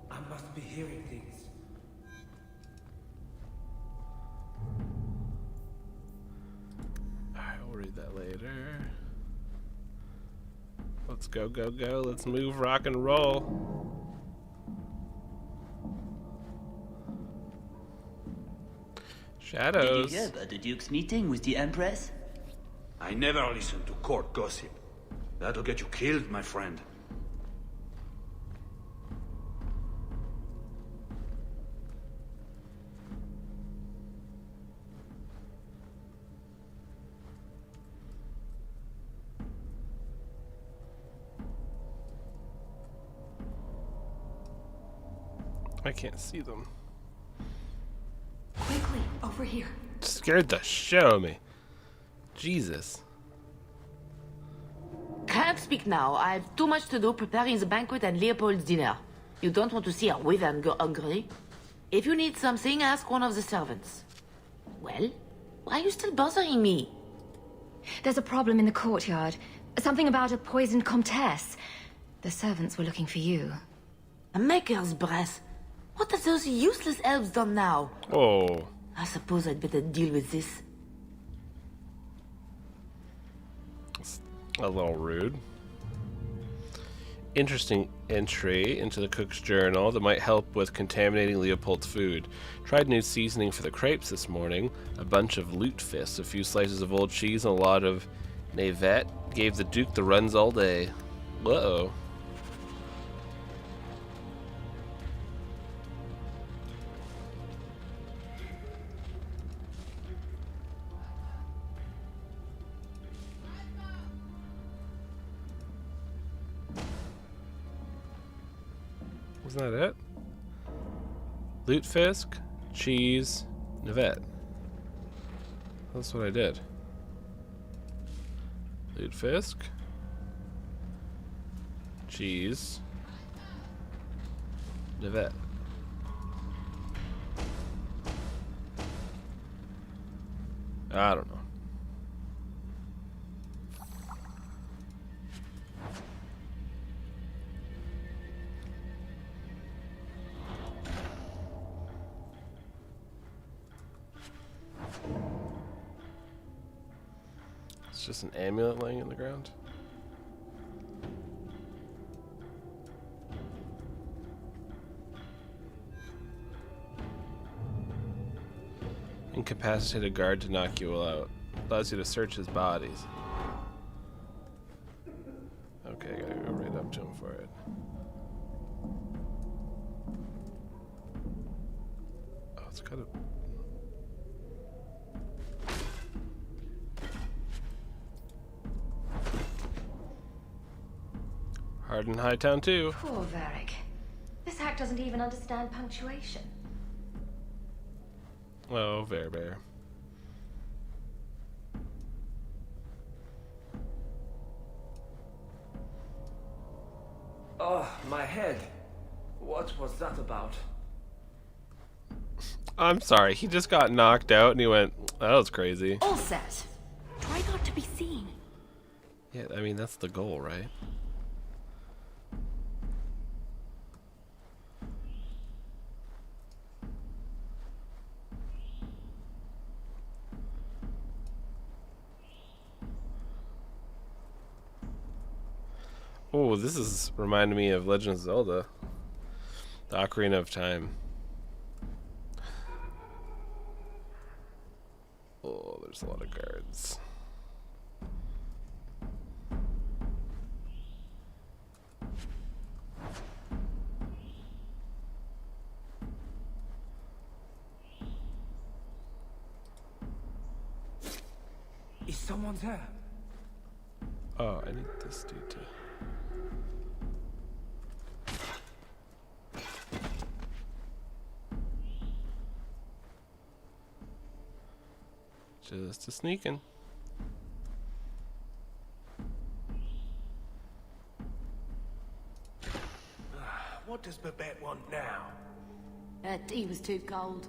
I must be hearing things.
Alright, we'll read that later. Let's go, go, go. Let's move, rock, and roll. Shadows.
Did you hear about the Duke's meeting with the Empress?
I never listen to court gossip. That'll get you killed, my friend.
I can't see them.
Quickly, over here.
Scared the shit out of me. Jesus.
Can't speak now. I've too much to do preparing the banquet and Leopold's dinner. You don't want to see a wyvern go hungry. If you need something, ask one of the servants. Well, why are you still bothering me?
There's a problem in the courtyard. Something about a poisoned comtesse. The servants were looking for you.
A maker's breath. What have those useless elves done now?
Oh.
I suppose I'd better deal with this.
It's a little rude. Interesting entry into the cook's journal that might help with contaminating Leopold's food. Tried new seasoning for the crepes this morning. A bunch of lutefisk, a few slices of old cheese, and a lot of navette. Gave the Duke the runs all day. Uh-oh. Wasn't that it? Lutefisk, cheese, Navette. That's what I did. Lutefisk, cheese, Navette. I don't know. It's just an amulet laying in the ground. Incapacitated guard to knock you out. Allows you to search his bodies. Okay, I gotta go right up to him for it. Oh, it's got a... Hard in Hightown too.
Poor Varric. This hack doesn't even understand punctuation.
Oh, Bear.
Oh, my head. What was that about?
I'm sorry, he just got knocked out and he went, that was crazy.
All set.
Try not to be seen.
Yeah, I mean, that's the goal, right? Oh, this is reminding me of Legend of Zelda. The Ocarina of Time. Oh, there's a lot of guards.
Is someone there?
Oh, I need this dude to... Just a sneaking.
What does Babette want now?
Her tea was too cold.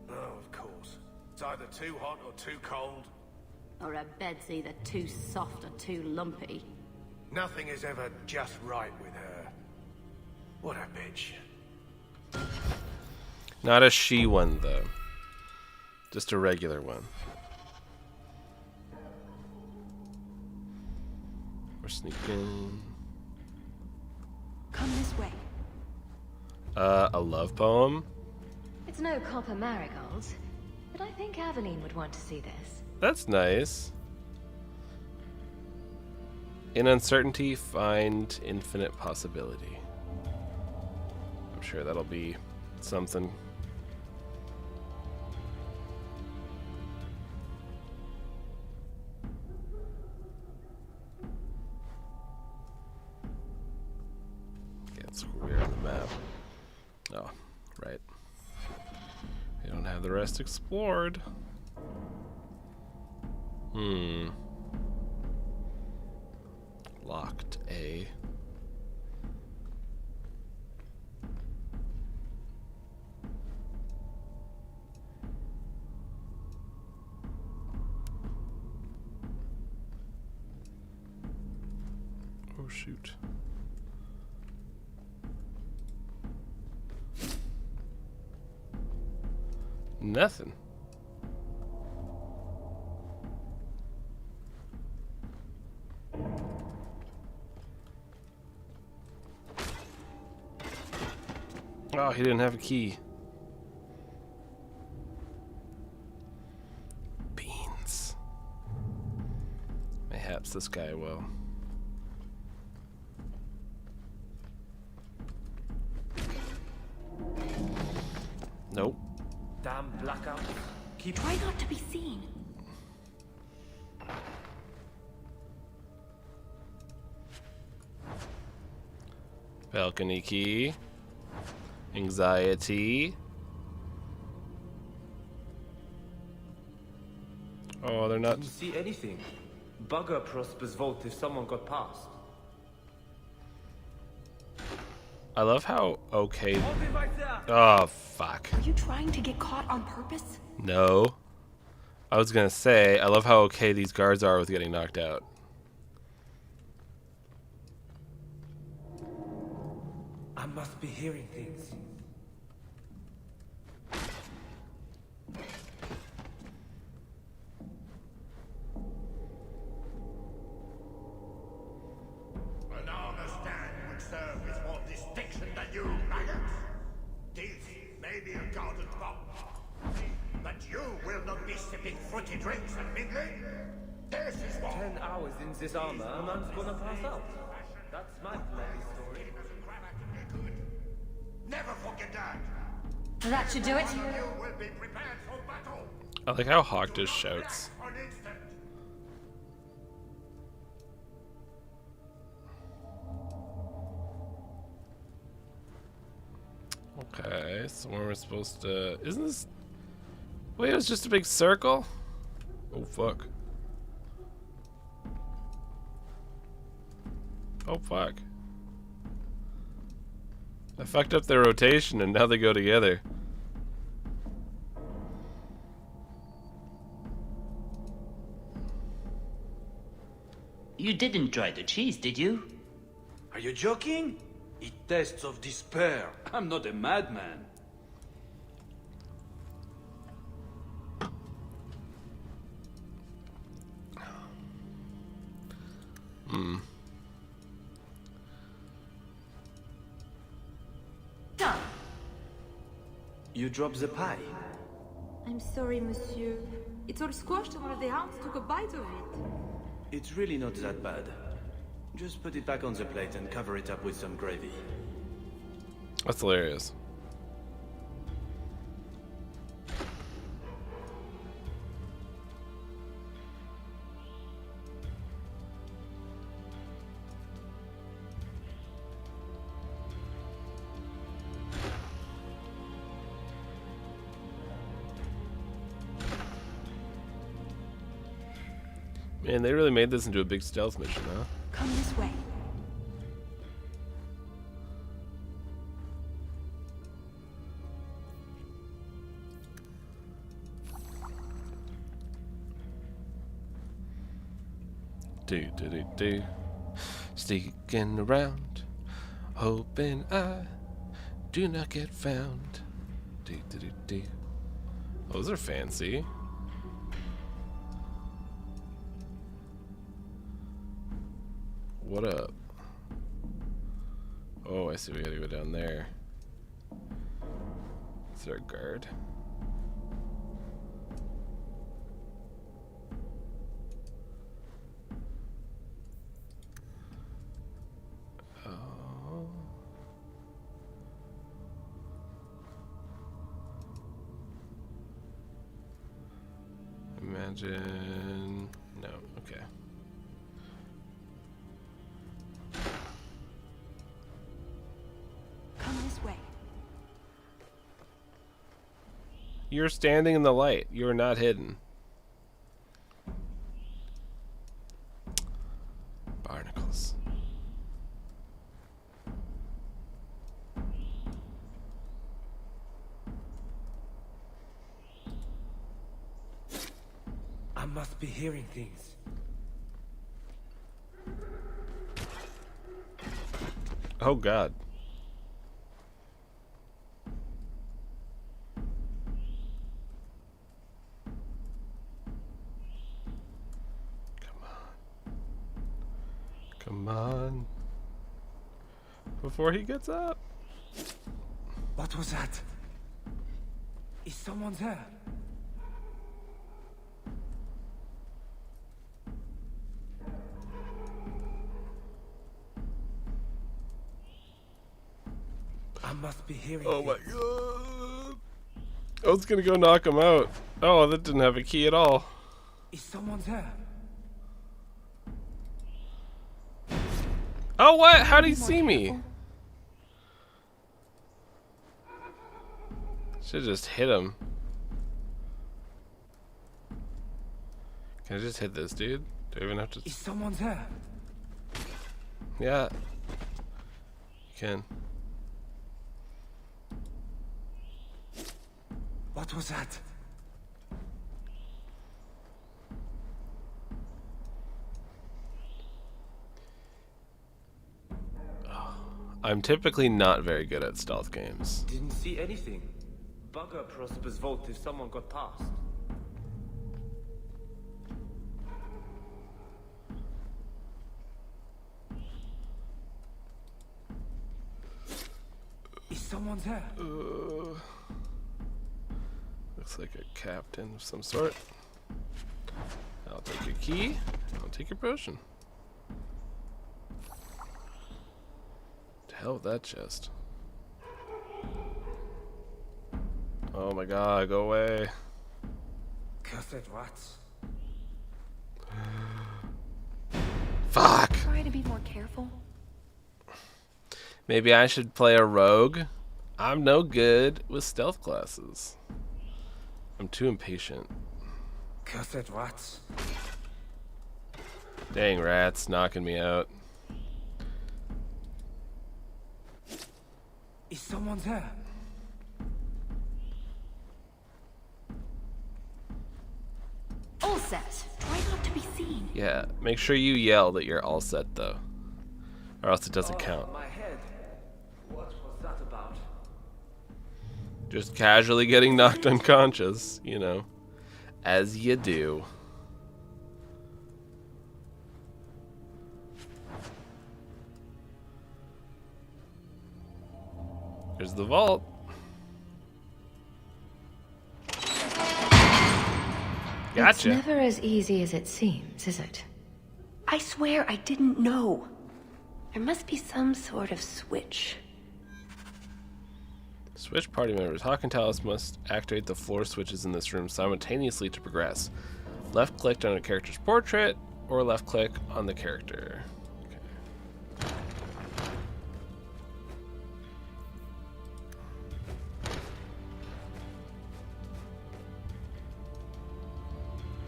Oh, of course. It's either too hot or too cold.
Or her bed's either too soft or too lumpy.
Nothing is ever just right with her. What a bitch.
Not a she one, though. Just a regular one. We're sneaking.
Come this way.
A love poem?
It's no copper marigold, but I think Aveline would want to see this.
That's nice. In uncertainty, find infinite possibility. I'm sure that'll be something. It's weird on the map. Oh, right. We don't have the rest explored. Locked A. Oh shoot. Nothing. Oh, he didn't have a key. Beans. Mayhaps this guy will. Nope.
Damn blackout.
Try not to be seen.
Balcony key. Anxiety. Oh, they're not.
Didn't see anything. Bugger Prosper's vault if someone got past.
I love how okay. Oh, fuck.
Are you trying to get caught on purpose?
No. I was gonna say, I love how okay these guards are with getting knocked out.
I must be hearing things.
An armor stand would serve with more distinction than you, maggots. This may be a garden bomb, but you will not be sipping fruity drinks and mingling. This is what.
10 hours in this armor, a man's gonna pass out. That's my bloody story.
Never forget that.
That should do it.
You will be prepared for battle.
I like how Hawk just shouts.
For an instant.
Okay, so where we're supposed to... Isn't this... Wait, it was just a big circle? Oh, fuck. Oh, fuck. I fucked up their rotation and now they go together.
You didn't try the cheese, did you?
Are you joking? It tastes of despair. I'm not a madman.
Done.
You dropped the pie.
I'm sorry, monsieur. It's all squashed and one of the hounds took a bite of it.
It's really not that bad. Just put it back on the plate and cover it up with some gravy.
That's hilarious. Man, they really made this into a big stealth mission, huh?
Come this way.
Do. Sneaking around, hoping I do not get found. Do. Those are fancy. What up? Oh, I see. We gotta go down there. Is there a guard? Oh. Imagine. No. Okay.
This way.
You're standing in the light. You're not hidden. Barnacles.
I must be hearing things.
Oh, God. Come on. Before he gets up.
What was that? Is someone there? I must be hearing
Oh my
things.
god. I was gonna go knock him out. Oh, that didn't have a key at all.
Is someone there?
Oh, what? How'd he see me? Should just hit him. Can I just hit this dude? Do I even have to?
Is someone there?
Yeah. You can.
What was that?
I'm typically not very good at stealth games.
Didn't see anything. Bugger Prosper's vault if someone got past. Is someone there?
Looks like a captain of some sort. I'll take your key. I'll take your potion. To hell with that chest. Oh my god, go away.
Cursed rats.
Fuck!
Try to be more careful.
Maybe I should play a rogue. I'm no good with stealth classes. I'm too impatient.
Cursed rats.
Dang rats, knocking me out.
Is someone there?
All set.
Try not to be seen.
Yeah, make sure you yell that you're all set though. Or else it doesn't count.
My head. What was that about?
Just casually getting knocked unconscious, you know. As you do. There's the vault. Gotcha.
It's never as easy as it seems, is it?
I swear I didn't know. There must be some sort of switch.
Switch party members. Hawk and Talus must activate the floor switches in this room simultaneously to progress. Left click on a character's portrait, or left click on the character.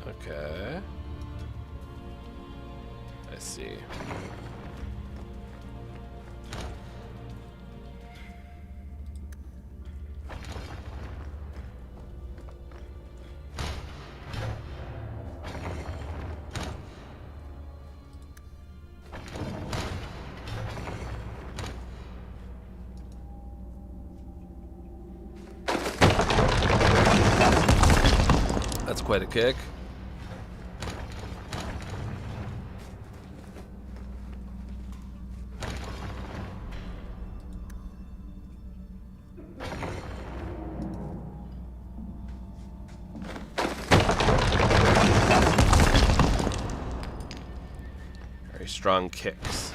Okay. I see. That's quite a kick. Very strong kicks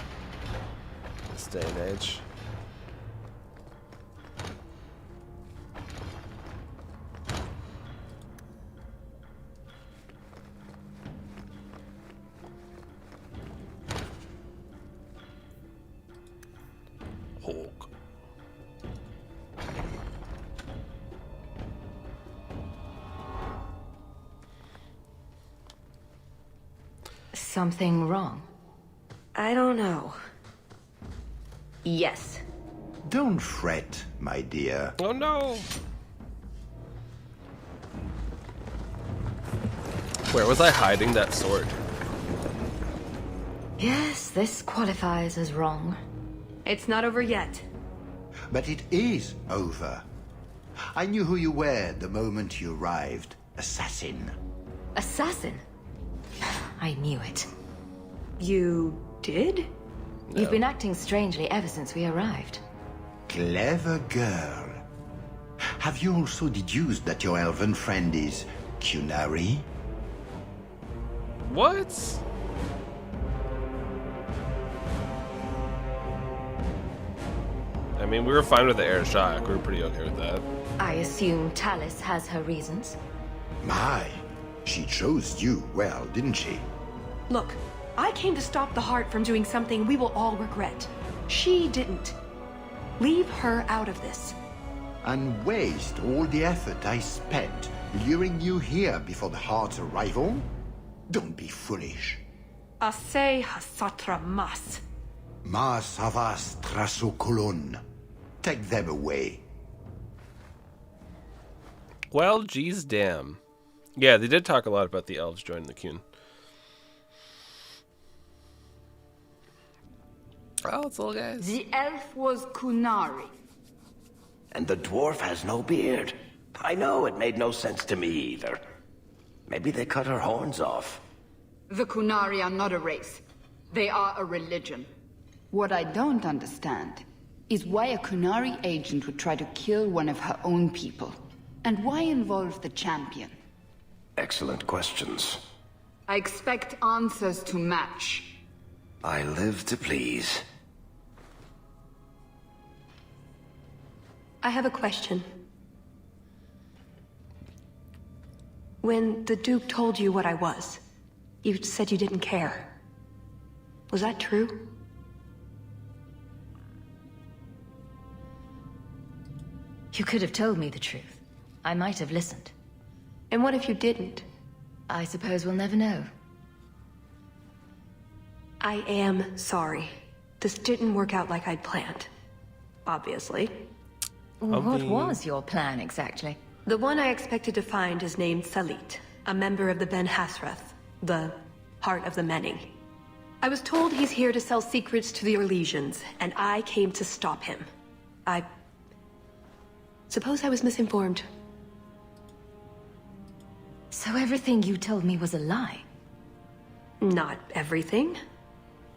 this day and age. Hulk.
Something wrong?
I don't know. Yes.
Don't fret, my dear.
Oh no! Where was I hiding that sword?
Yes, this qualifies as wrong.
It's not over yet.
But it is over. I knew who you were the moment you arrived. Assassin.
Assassin? I knew it.
You did?
No.
You've been acting strangely ever since we arrived.
Clever girl. Have you also deduced that your elven friend is Qunari?
What? I mean, we were fine with the air shock. We were pretty okay with that.
I assume Talus has her reasons.
My, she chose you well, didn't she?
Look, I came to stop the Heart from doing something we will all regret. She didn't. Leave her out of this.
and waste all the effort I spent luring you here before the Heart's arrival? Don't be foolish.
Asay hasatra mas.
Mas havas trasukulun. Take them away.
Well, geez, damn. Yeah, they did talk a lot about the elves joining the Qun. Oh, it's little guys.
The elf was Qunari.
And the dwarf has no beard. I know, it made no sense to me either. Maybe they cut her horns off.
The Qunari are not a race. They are a religion. What I don't understand is why a Qunari agent would try to kill one of her own people. And why involve the champion?
Excellent questions.
I expect answers to match.
I live to please.
I have a question. When the Duke told you what I was, you said you didn't care. Was that true?
You could have told me the truth. I might have listened.
And what if you didn't?
I suppose we'll never know.
I am sorry. This didn't work out like I'd planned. Obviously.
What was your plan exactly?
The one I expected to find is named Salit, a member of the Ben Hasrath, the Heart of the Many. I was told he's here to sell secrets to the Orlesians, and I came to stop him. I suppose I was misinformed.
So everything you told me was a lie?
Not everything.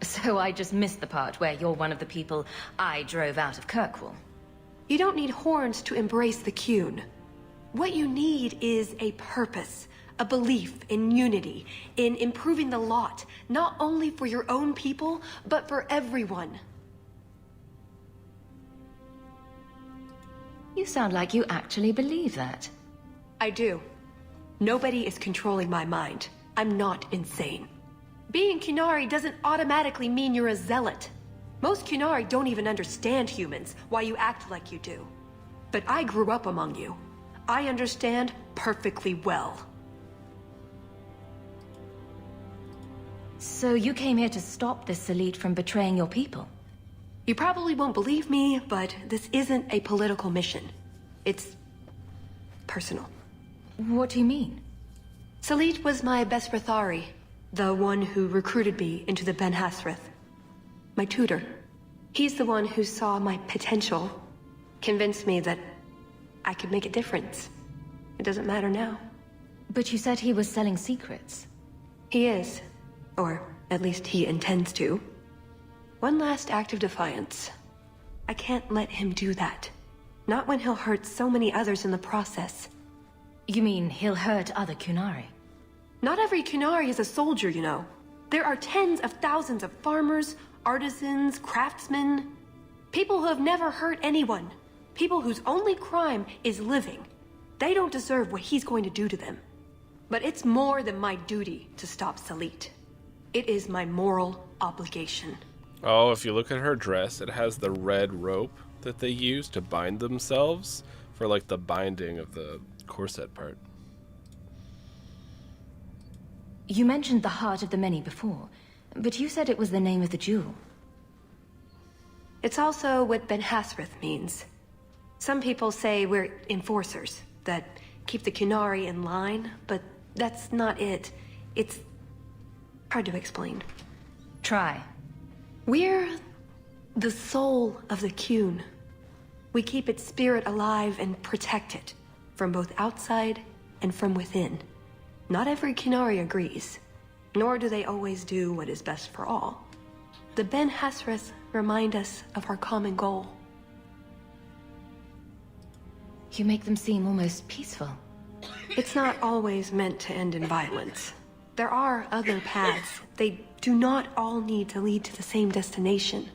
So I just missed the part where you're one of the people I drove out of Kirkwall.
You don't need horns to embrace the Qun. What you need is a purpose, a belief in unity, in improving the lot, not only for your own people, but for everyone.
You sound like you actually believe that.
I do. Nobody is controlling my mind. I'm not insane. Being Qunari doesn't automatically mean you're a zealot. Most Qunari don't even understand humans, why you act like you do. But I grew up among you. I understand perfectly well.
So you came here to stop this Salit from betraying your people?
You probably won't believe me, but this isn't a political mission. It's personal.
What do you mean?
Salit was my best Rathari, the one who recruited me into the Ben Hasrath. My tutor. He's the one who saw my potential, convinced me that I could make a difference. It doesn't matter now.
But you said he was selling secrets.
He is. Or at least he intends to. One last act of defiance. I can't let him do that. Not when he'll hurt so many others in the process.
You mean he'll hurt other Qunari?
Not every Qunari is a soldier, you know. There are tens of thousands of farmers, artisans, craftsmen. People who have never hurt anyone. People whose only crime is living. They don't deserve what he's going to do to them. But it's more than my duty to stop Salit. It is my moral obligation.
Oh, if you look at her dress, it has the red rope that they use to bind themselves for like the binding of the corset part.
You mentioned the Heart of the Many before, but you said it was the name of the jewel.
It's also what Ben Hasrath means. Some people say we're enforcers, that keep the Qunari in line, but that's not it. It's hard to explain.
Try.
We're the soul of the Qun. We keep its spirit alive and protect it, from both outside and from within. Not every Qunari agrees, nor do they always do what is best for all. The Ben Hasrath remind us of our common goal.
You make them seem almost peaceful.
It's not always meant to end in violence. There are other paths. They do not all need to lead to the same destination.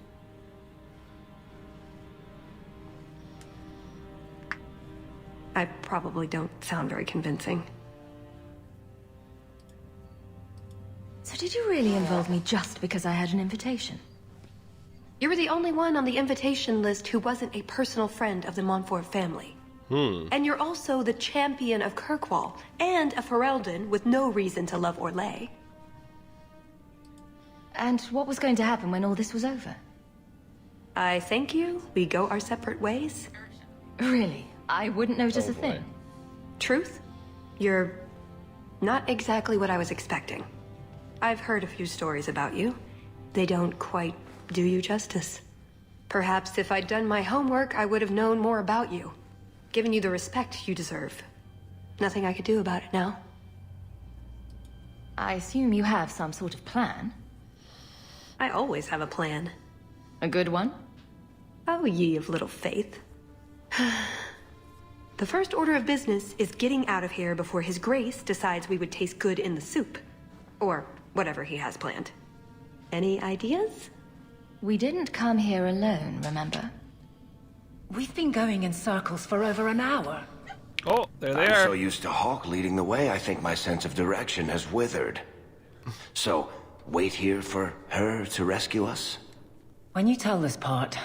I probably don't sound very convincing.
So did you really involve me just because I had an invitation?
You were the only one on the invitation list who wasn't a personal friend of the Montfort family. And you're also the champion of Kirkwall, and a Ferelden with no reason to love Orlais.
And what was going to happen when all this was over?
I thank you. We go our separate ways.
Really? I wouldn't notice a thing.
Truth? You're not exactly what I was expecting. I've heard a few stories about you. They don't quite do you justice. Perhaps if I'd done my homework, I would have known more about you. Given you the respect you deserve. Nothing I could do about it now.
I assume you have some sort of plan?
I always have a plan.
A good one?
Oh, ye of little faith. The first order of business is getting out of here before His Grace decides we would taste good in the soup. Or whatever he has planned. Any ideas?
We didn't come here alone, remember?
We've been going in circles for over an hour.
Oh, there they
I'm
are.
so used to Hawk leading the way, I think my sense of direction has withered. So, wait here for her to rescue us?
When you tell this part,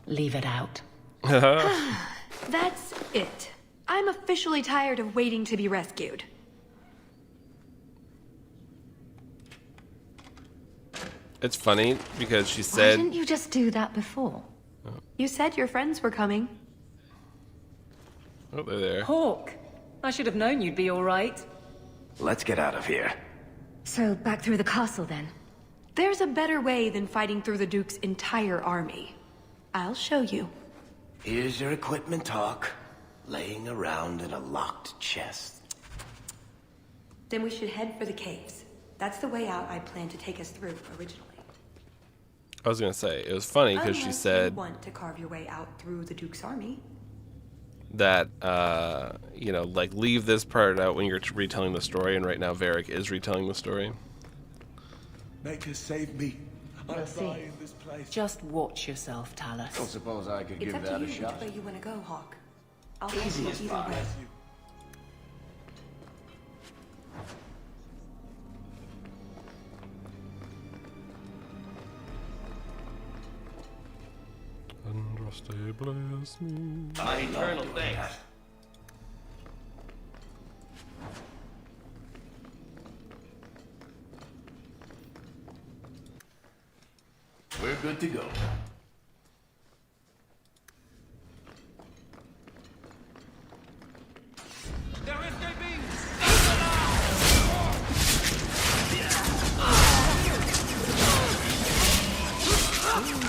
leave it out.
That's it. I'm officially tired of waiting to be rescued.
It's funny because she
Why
said...
didn't you just do that before?
You said your friends were coming.
Oh, they're there.
Hawk, I should have known you'd be all right.
Let's get out of here.
So, back through the castle then?
There's a better way than fighting through the Duke's entire army. I'll show you.
Here's your equipment, Hawk. Laying around in a locked chest.
Then we should head for the caves. That's the way out I planned to take us through originally.
I was gonna say, it was funny because she said...
you want to carve your way out through the Duke's army.
That, you know, like, leave this part out when you're retelling the story, and right now Varric is retelling the story.
Maker, save me.
We'll
I'm
see.
dying in this place.
Just watch yourself, Talos.
Don't suppose I could
It's
give
up
that
to
a
you
shot.
which way you want to go, Hawk. I'll
Easy
help
as
you either
pie.
way.
Andraste, bless me.
Eternal thanks.
We're good to go.
They're escaping!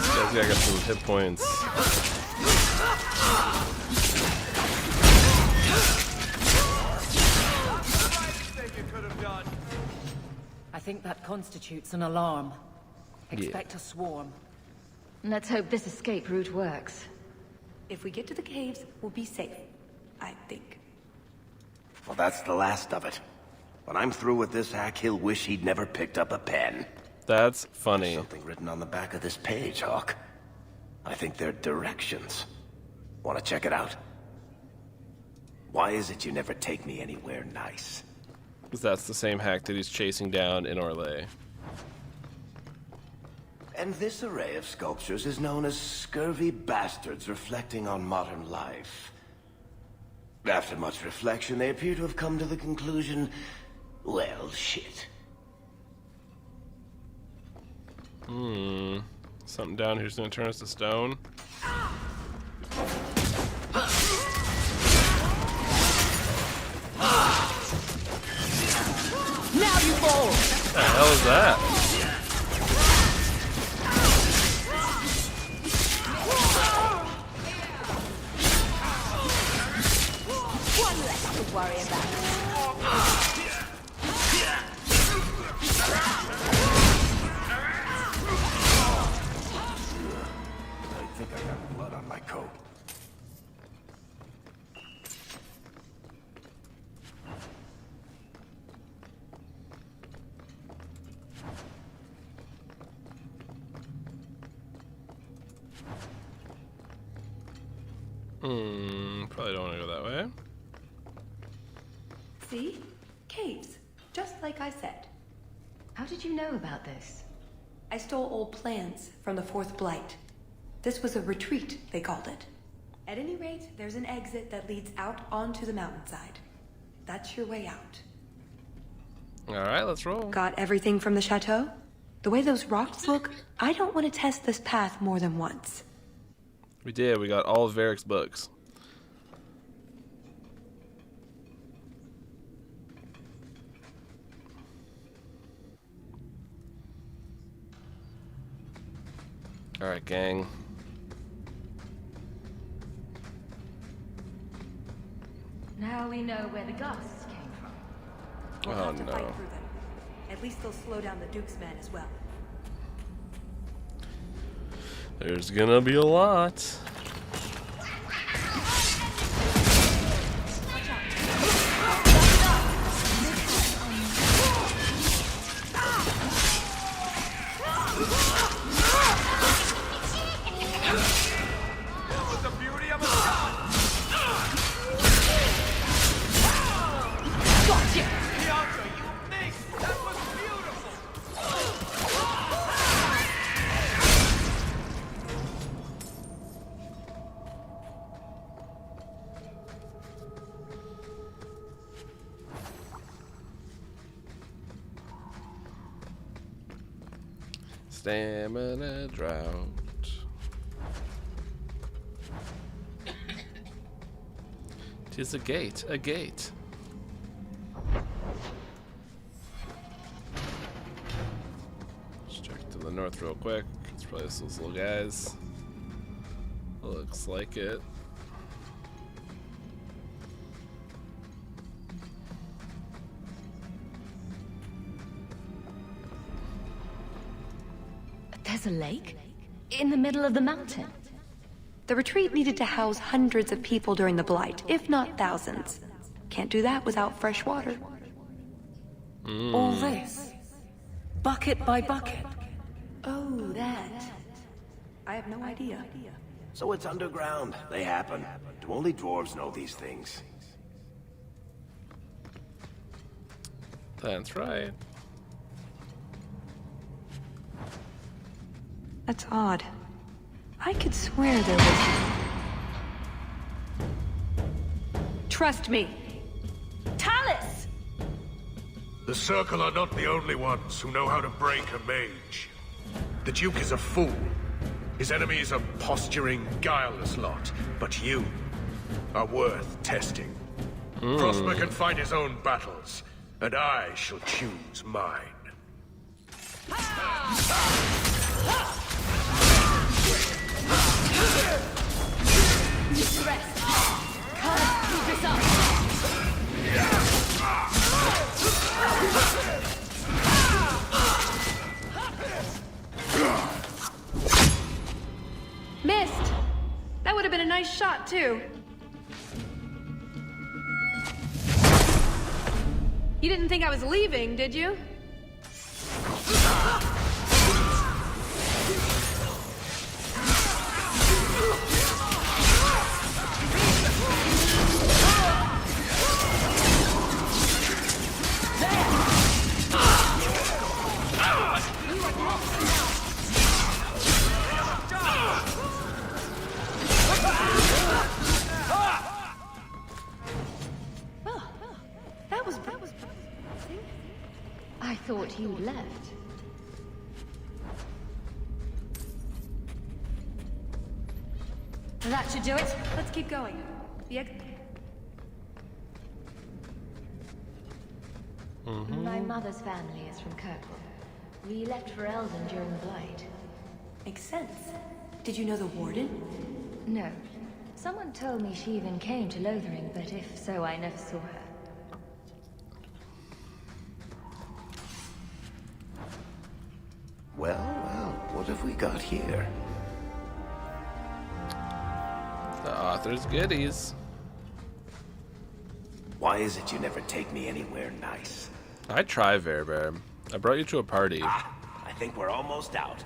Guys, I got some hit points.
I think that constitutes an alarm. Expect a swarm.
Let's hope this escape route works.
If we get to the caves, we'll be safe. I think.
Well, that's the last of it. When I'm through with this hack, he'll wish he'd never picked up a pen.
That's funny.
There's something written on the back of this page, Hawk. I think they're directions. Want to check it out? Why is it you never take me anywhere nice?
Because that's the same hack that he's chasing down in Orlais.
And this array of sculptures is known as scurvy bastards reflecting on modern life. After much reflection, they appear to have come to the conclusion, well, shit.
Something down here's gonna turn us to stone.
Now you fall!
What the hell is that?
One less to worry about.
I think I got blood on my coat.
Probably don't want to go that way.
See? Caves. Just like I said.
How did you know about this?
I stole old plans from the Fourth Blight. This was a retreat, they called it. At any rate, there's an exit that leads out onto the mountainside. That's your way out.
Alright, let's roll.
Got everything from the chateau? The way those rocks look, I don't want to test this path more than once.
We did. We got all of Varric's books. Alright, gang.
Now we know where the ghosts came from.
We'll
Oh
have to fight
no.
through them. At least they'll slow down the Duke's men as well.
There's gonna be a lot. Stamina drought. Tis a gate, a gate. Let's check to the north real quick. It's probably those little guys. Looks like it.
There's a lake? In the middle of the mountain?
The retreat needed to house hundreds of people during the Blight, if not thousands. Can't do that without fresh water.
All this? Bucket by bucket?
Oh, that. I have no idea.
So it's underground. They happen. Do only dwarves know these things?
That's right.
That's odd. I could swear there was... Trust me. Talus!
The Circle are not the only ones who know how to break a mage. The Duke is a fool. His enemies a posturing, guileless lot. But you are worth testing. Prosper can fight his own battles, and I shall choose mine.
Rest. Come, keep this up.
Missed! That would have been a nice shot, too. You didn't think I was leaving, did you?
I thought you left.
That should do it. Let's keep going.
My mother's family is from Kirkwall. We left for Eldon during the Blight.
Makes sense. Did you know the Warden?
No. Someone told me she even came to Lothering, but if so, I never saw her.
Well, what have we got here?
The author's goodies.
Why is it you never take me anywhere nice?
I try, Verbear. I brought you to a party.
I think we're almost out.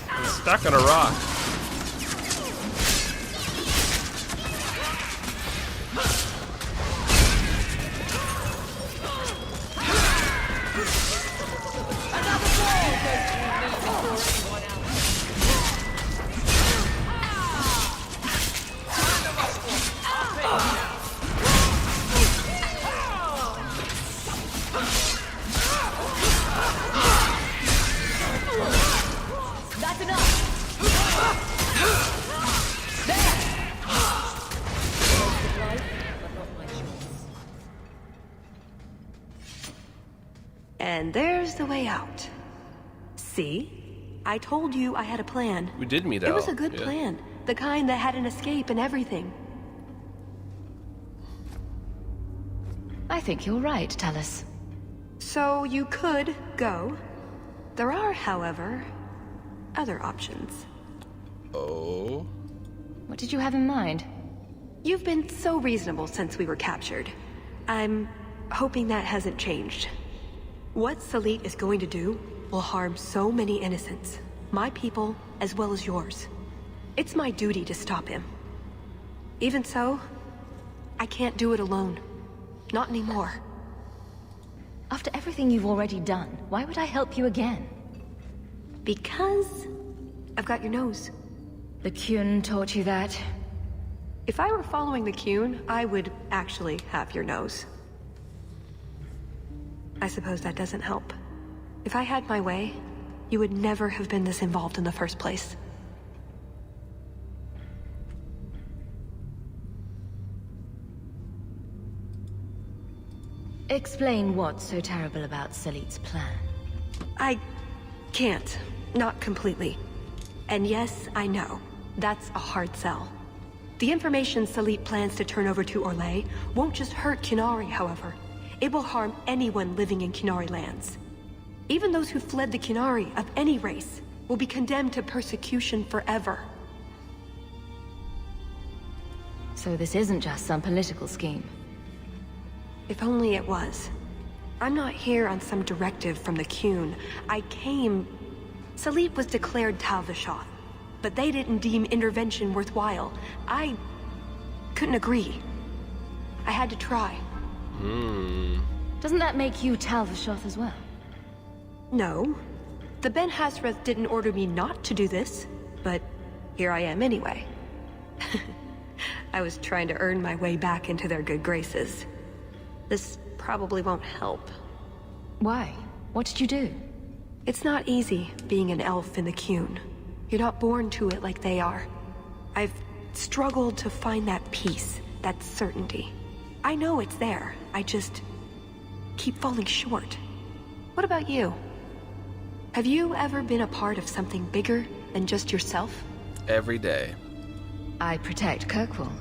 I'm stuck on a rock.
That's enough!
And there's the way out. See? I told you I had a plan.
We did meet Al.
It was a good plan. The kind that had an escape and everything.
I think you're right, Talus.
So you could go. There are, however, other options.
Oh?
What did you have in mind?
You've been so reasonable since we were captured. I'm hoping that hasn't changed. What Salit is going to do will harm so many innocents. My people, as well as yours. It's my duty to stop him. Even so, I can't do it alone. Not anymore.
After everything you've already done, why would I help you again?
Because I've got your nose.
The Qun taught you that?
If I were following the Qun, I would actually have your nose. I suppose that doesn't help. If I had my way, you would never have been this involved in the first place.
Explain what's so terrible about Salit's plan.
I can't. Not completely. And yes, I know. That's a hard sell. The information Salit plans to turn over to Orlais won't just hurt Qunari, however. It will harm anyone living in Qunari lands. Even those who fled the Qunari of any race will be condemned to persecution forever.
So this isn't just some political scheme.
If only it was. I'm not here on some directive from the Qun. I came... Salit was declared Tal Vashoth, but they didn't deem intervention worthwhile. I couldn't agree. I had to try.
Doesn't that make you Tal Vashoth as well?
No. The Ben Hassrath didn't order me not to do this, but here I am anyway. I was trying to earn my way back into their good graces. This probably won't help.
Why? What did you do?
It's not easy being an elf in the Qun. You're not born to it like they are. I've struggled to find that peace, that certainty. I know it's there. I just keep falling short. What about you? Have you ever been a part of something bigger than just yourself?
Every day.
I protect Kirkwall.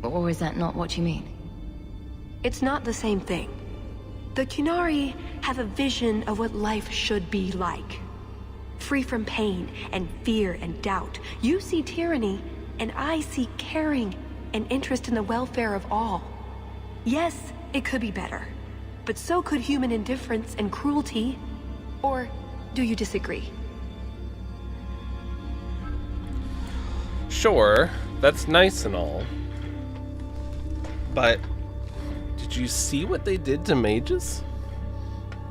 Or is that not what you mean?
It's not the same thing. The Qunari have a vision of what life should be like. Free from pain and fear and doubt. You see tyranny, and I see caring and interest in the welfare of all. Yes, it could be better. But so could human indifference and cruelty. Or do you disagree?
Sure, that's nice and all. But did you see what they did to mages?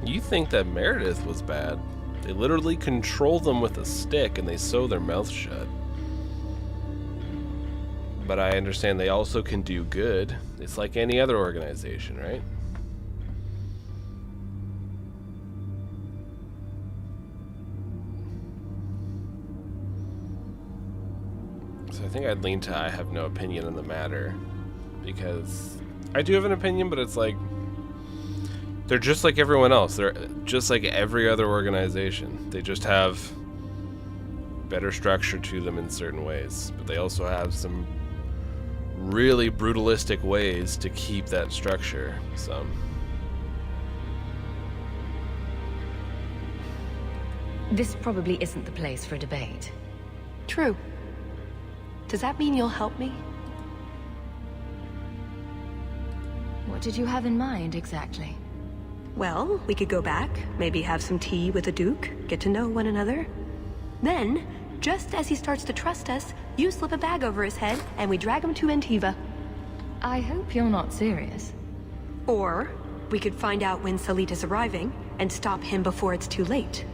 You think that Meredith was bad. They literally control them with a stick and they sew their mouths shut. But I understand they also can do good. It's like any other organization, right? So I think I'd lean to I have no opinion on the matter. Because I do have an opinion, but it's like they're just like everyone else. They're just like every other organization. They just have better structure to them in certain ways. But they also have some really brutalistic ways to keep that structure. So
this probably isn't the place for a debate.
True. Does that mean you'll help me?
What did you have in mind, exactly?
Well, we could go back, maybe have some tea with the Duke, get to know one another. Then, just as he starts to trust us, you slip a bag over his head, and we drag him to Antiva.
I hope you're not serious.
Or, we could find out when Salit is arriving, and stop him before it's too late.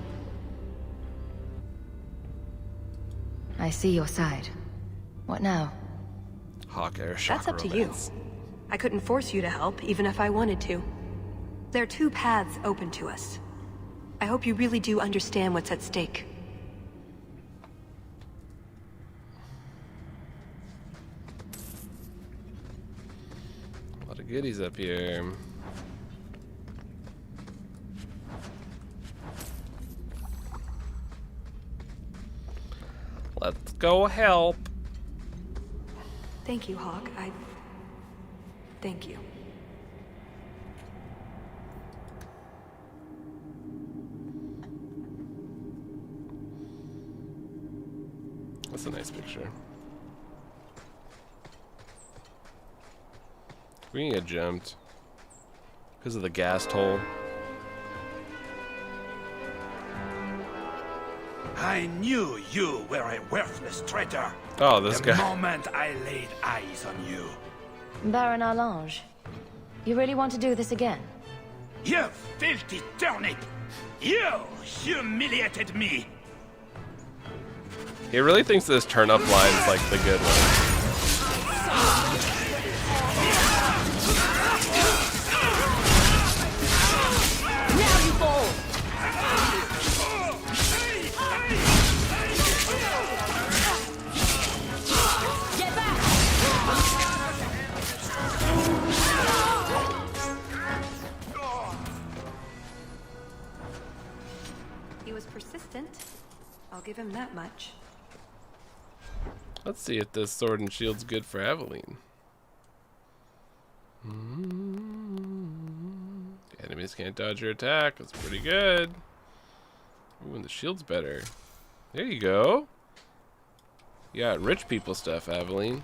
I see your side. What now?
Hawk Air
That's up to you. I couldn't force you to help, even if I wanted to. There are two paths open to us. I hope you really do understand what's at stake.
goodies up here. Let's go help.
Thank you, Hawk. Thank you.
That's a nice picture. We can get jumped because of the gas toll.
I knew you were a worthless traitor.
Oh, this
the
guy.
The moment I laid eyes on you.
Baron Arlange, you really want to do this again?
You filthy turnip! You humiliated me!
He really thinks this turn-up line is like the good one.
Now you fall! Get back!
He was persistent. I'll give him that much.
Let's see if this sword and shield's good for Aveline. Enemies can't dodge your attack. That's pretty good. Ooh, and the shield's better. There you go. You got rich people stuff, Aveline.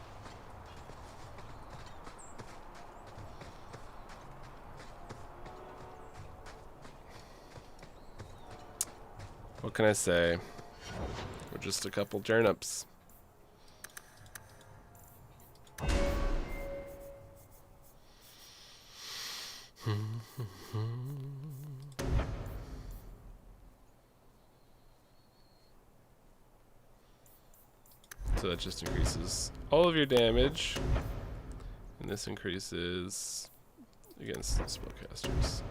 What can I say? We're just a couple turnips. So that just increases all of your damage, and this increases against the spellcasters.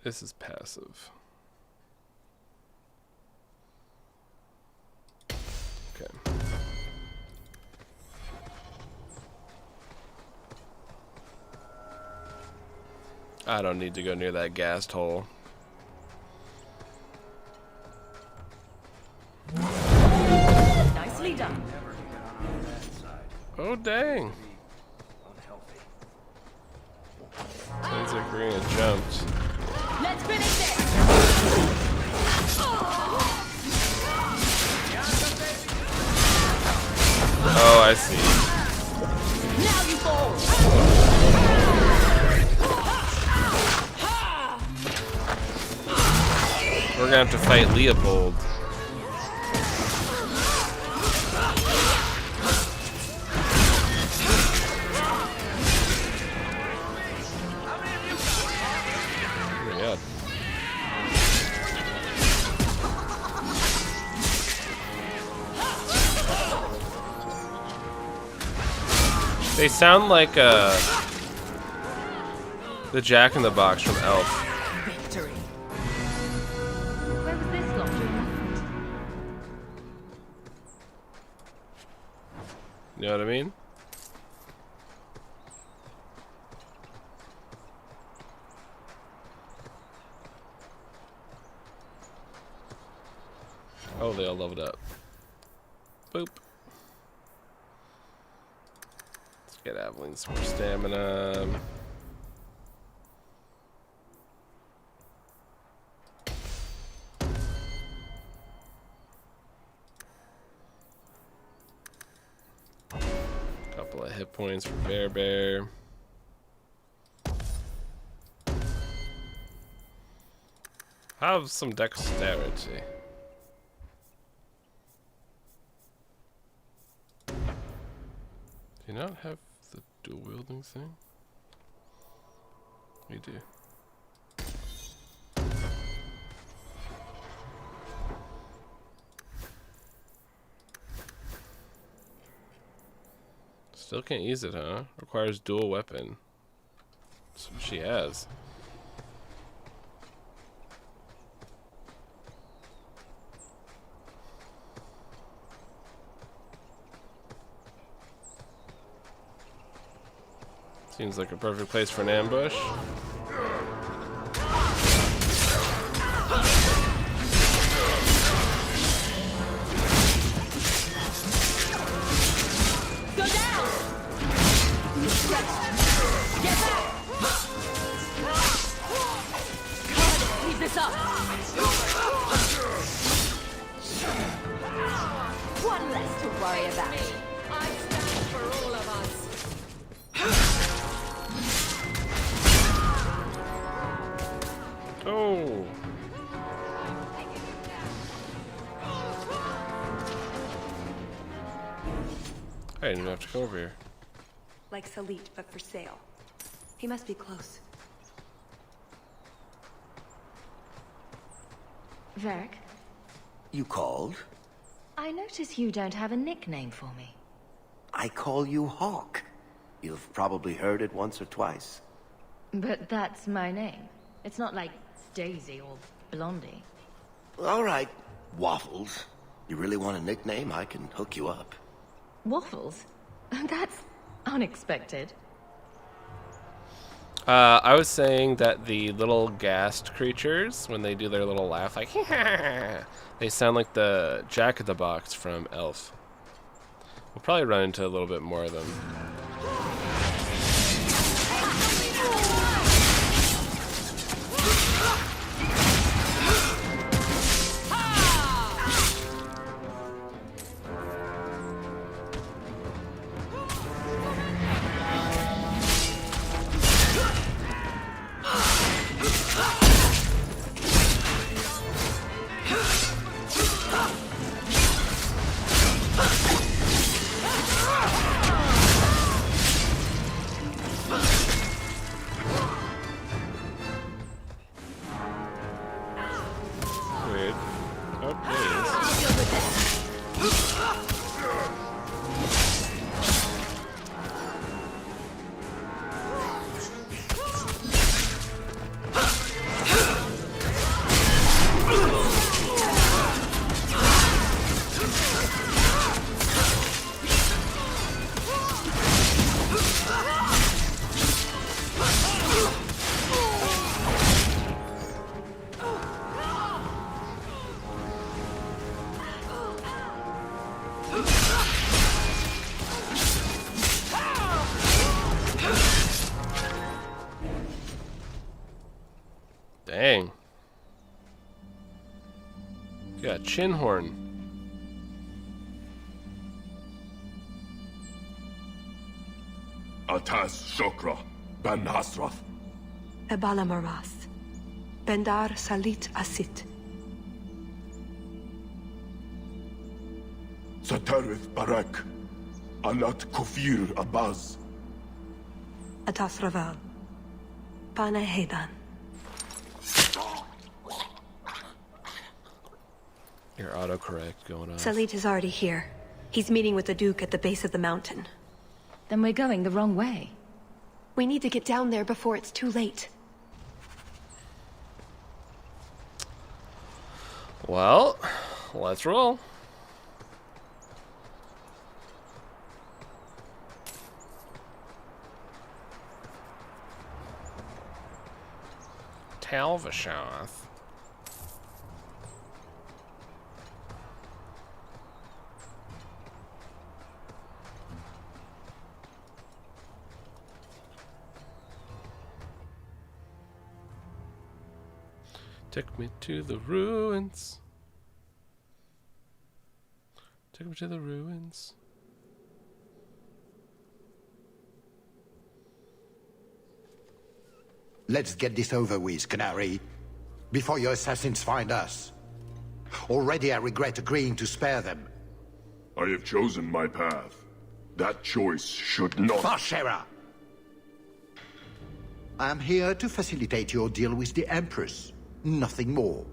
This is passive. Okay. I don't need to go near that gas hole.
Nicely done.
Oh dang. Sounds like we're gonna jumped.
Let's finish this.
Oh, I see.
Now you fall.
We're gonna have to fight Leopold. Oh my god. They sound like the Jack in the Box from Elf.
Victory.
Where was this gone?
You know what I mean? Oh, they all leveled up. Boop. Let's get Aveline some more stamina. Couple of hit points for Bear. Have some dexterity. Do you not have the dual wielding thing? We do. Still can't use it, huh? Requires dual weapon. That's what she has. Seems like a perfect place for an ambush.
Go down! Get back! Keep this up! One less to worry about. I stand for all of us.
Oh. I didn't even have to go over here.
Like Salit, but for sale. He must be close.
Varric,
You called?
I notice you don't have a nickname for me.
I call you Hawk. You've probably heard it once or twice.
But that's my name. It's not like Daisy or Blondie.
All right, Waffles. You really want a nickname? I can hook you up.
Waffles? That's unexpected.
I was saying that the little ghast creatures, when they do their little laugh, like, they sound like the Jack-in-the-Box from Elf. We'll probably run into a little bit more of them. Weird. Oh, dang. You got chin horn.
Atas Shokra, Ben Hasrath.
Ebala Maras. Bendar Salit Asit.
Satarith Barak, Alat Kufir Abaz.
Atas Raval. Pana Hedan.
Your autocorrect going on.
Salit is already here. He's meeting with the Duke at the base of the mountain.
Then we're going the wrong way.
We need to get down there before it's too late.
Well, let's roll. Talvashoth. Take me to the ruins. Take me to the ruins.
Let's get this over with, Canary, before your assassins find us. Already I regret agreeing to spare them.
I have chosen my path. That choice should not...
Farshera! I am here to facilitate your deal with the Empress. Nothing more.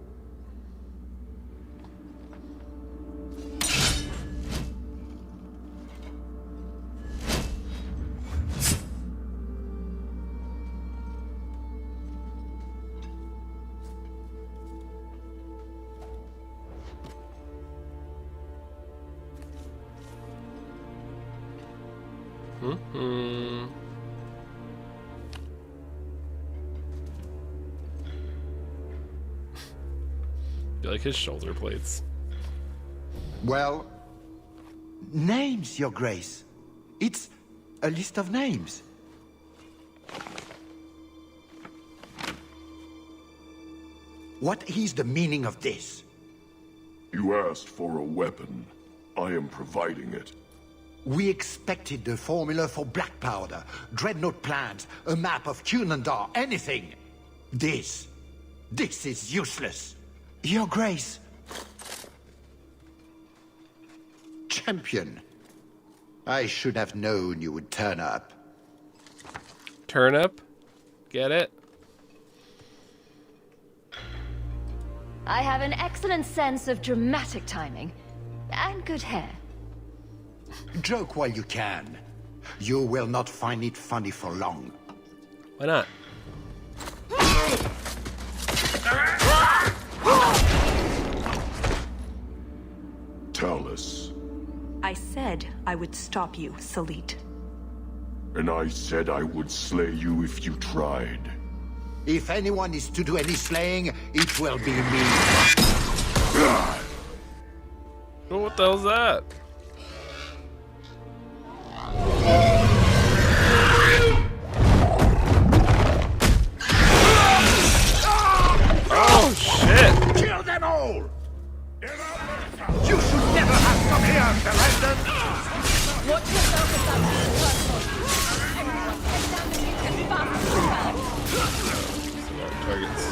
Be like his shoulder plates.
Well, names, Your Grace. It's a list of names. What is the meaning of this?
You asked for a weapon. I am providing it.
We expected the formula for black powder, dreadnought plans, a map of Cunandar, anything. This is useless. Your Grace. Champion. I should have known you would turn up.
Turn up? Get it?
I have an excellent sense of dramatic timing. And good hair.
Joke while you can. You will not find it funny for long.
Why not?
Talus.
I said I would stop you, Salit.
And I said I would slay you if you tried.
If anyone is to do any slaying, it will be me.
Oh, what the hell's that? Oh, shit!
Kill them all! You should never have come here, Ferelden!
Watch yourself if that man works. Everyone, head down the nuke and fast as you can.
Targets.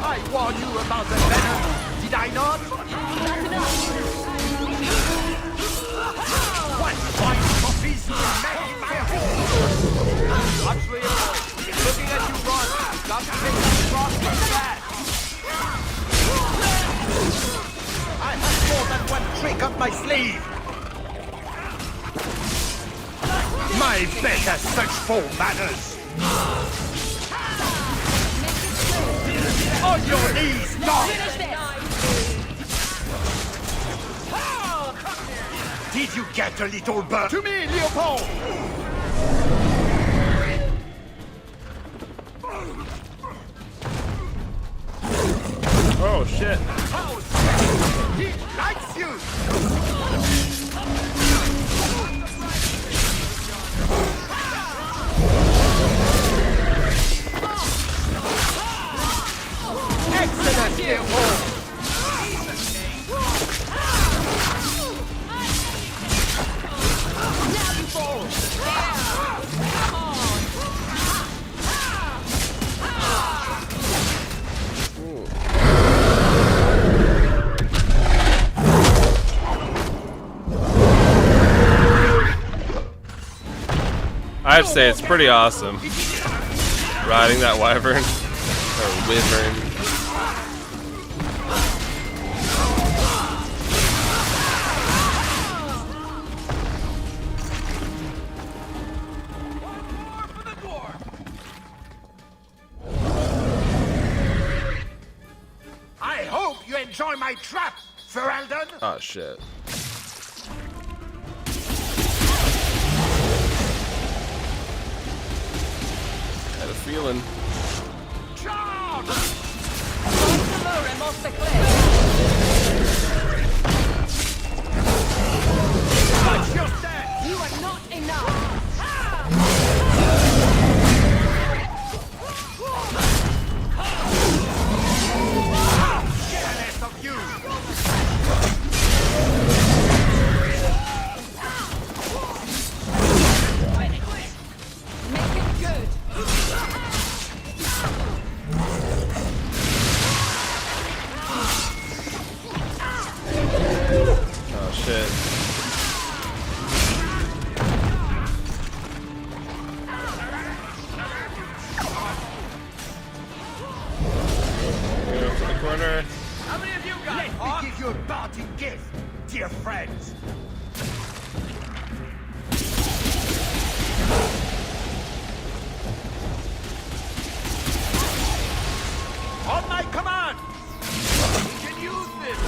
I warned you about the venom, did I not?
That's enough.
What fine copies you made, my home! Actually, looking at you, Ron, got to take that cross from that. I have more than one trick up my sleeve. My better search for manners. On your knees, dog! Did you get a little bird? To me, Leopold!
Oh, shit.
He likes you! Excellent, Leopold! Now you fall! Come on!
I have to say, it's pretty awesome. Riding that wyvern. Or wyvern.
I hope you enjoy my trap, Ferelden!
Oh, shit. Had a feeling.
Charge! Watch your step!
You are not enough.
Careless of you!
Make it good.
Oh, shit. Go to the corner.
How many of you got? Let me give you a parting gift, dear friends. On my command! You can use this!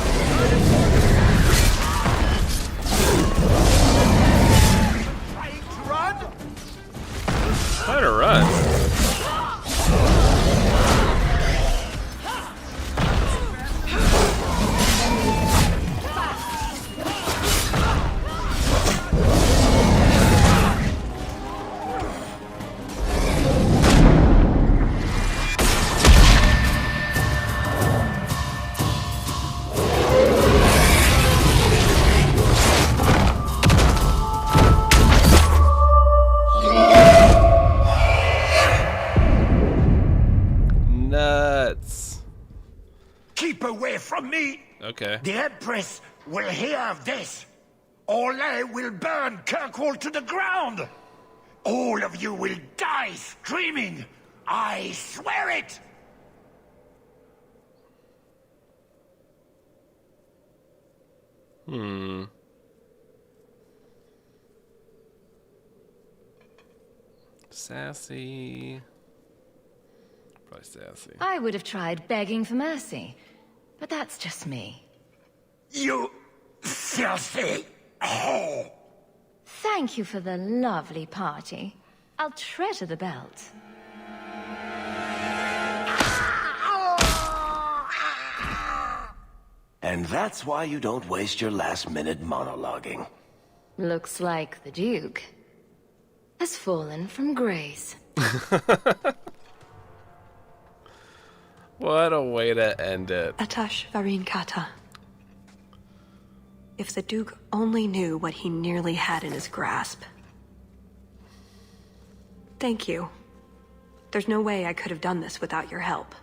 Trying to run?
Trying to run.
keep away from me.
Okay.
The Empress will hear of this. Orlais will burn Kirkwall to the ground. All of you will die screaming. I swear it.
Sassy. Probably sassy.
I would have tried begging for mercy, but that's just me.
You filthy whore!
Thank you for the lovely party. I'll treasure the belt.
And that's why you don't waste your last-minute monologuing.
Looks like the Duke has fallen from grace.
What a way to end it.
Atash Varin Kata. If the Duke only knew what he nearly had in his grasp. Thank you. There's no way I could have done this without your help.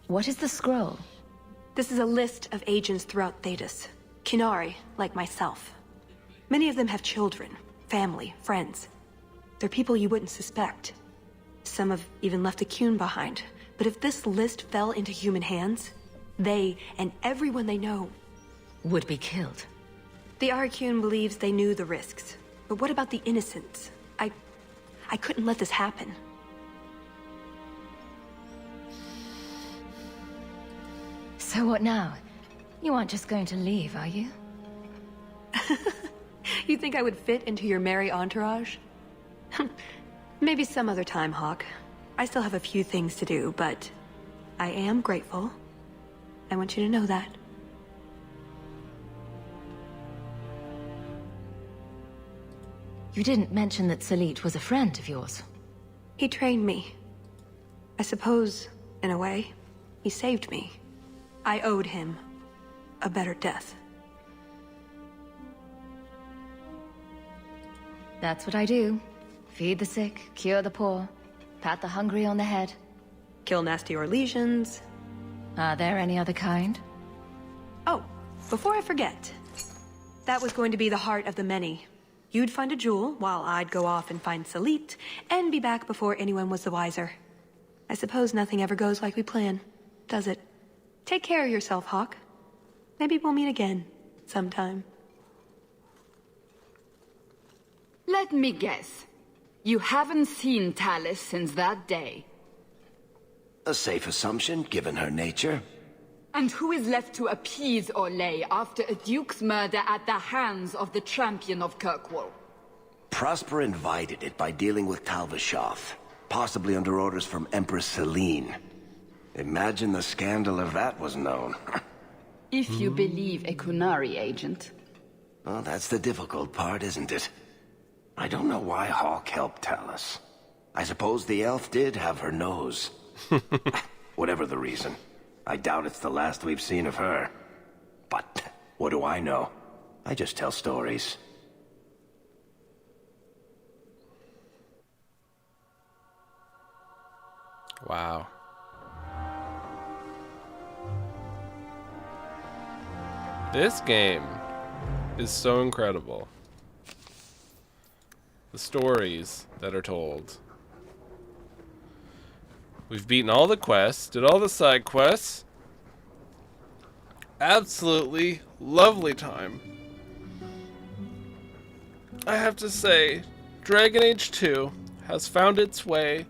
What is the scroll?
This is a list of agents throughout Thedas. Qunari, like myself. Many of them have children, family, friends. They're people you wouldn't suspect. Some have even left a Qun behind. But if this list fell into human hands, they and everyone they know
would be killed.
The Arcune believes they knew the risks. But what about the innocents? I couldn't let this happen.
So what now? You aren't just going to leave, are you?
You think I would fit into your merry entourage? Maybe some other time, Hawk. I still have a few things to do, but I am grateful. I want you to know that.
You didn't mention that Salit was a friend of yours.
He trained me. I suppose, in a way, he saved me. I owed him a better death.
That's what I do. Feed the sick, cure the poor, pat the hungry on the head.
Kill nasty Orlesians.
Are there any other kind?
Oh, before I forget. That was going to be the heart of the many. You'd find a jewel, while I'd go off and find Salit, and be back before anyone was the wiser. I suppose nothing ever goes like we plan, does it? Take care of yourself, Hawk. Maybe we'll meet again, sometime.
Let me guess. You haven't seen Tallis since that day.
A safe assumption, given her nature.
And who is left to appease Orlais after a duke's murder at the hands of the champion of Kirkwall?
Prosper invited it by dealing with Tal Vashoth, possibly under orders from Empress Celine. Imagine the scandal if that was known.
If you believe a Qunari agent.
Well, that's the difficult part, isn't it? I don't know why Hawk helped Tallis. I suppose the elf did have her nose. Whatever the reason. I doubt it's the last we've seen of her. But what do I know? I just tell stories.
Wow. This game is so incredible. The stories that are told. We've beaten all the quests, did all the side quests. Absolutely lovely time. I have to say, Dragon Age 2 has found its way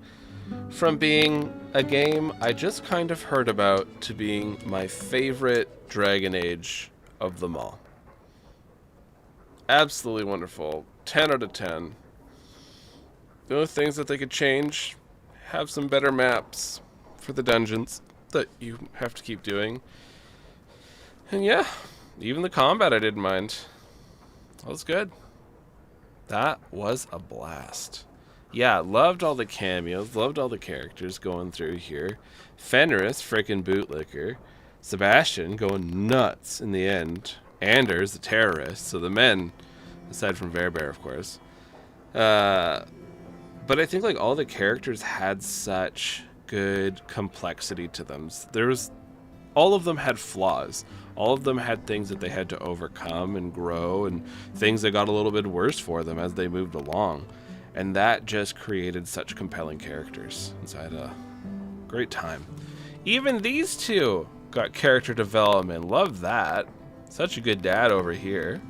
from being a game I just kind of heard about to being my favorite Dragon Age of them all. Absolutely wonderful. 10 out of 10. The only things that they could change, have some better maps for the dungeons that you have to keep doing. And yeah, even the combat I didn't mind. That was good. That was a blast. Yeah, loved all the cameos, loved all the characters going through here. Fenris, frickin' bootlicker. Sebastian going nuts in the end. Anders, the terrorist. So the men, aside from Verbeer, of course. But I think like all the characters had such good complexity to them. There was all of them had flaws. All of them had things that they had to overcome and grow, and things that got a little bit worse for them as they moved along. And that just created such compelling characters. And so I had a great time. Even these two got character development. Love that. Such a good dad over here.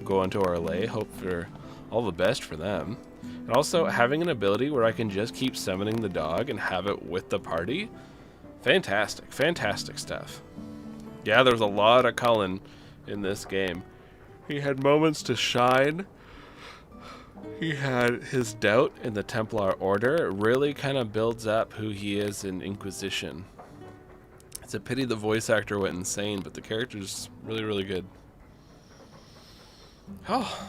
Going to Orlais. Hope for all the best for them. And also having an ability where I can just keep summoning the dog and have it with the party. Fantastic. Fantastic stuff. Yeah, there was a lot of Cullen in this game. He had moments to shine. He had his doubt in the Templar Order. It really kind of builds up who he is in Inquisition. It's a pity the voice actor went insane, but the character's really, really good. Oh,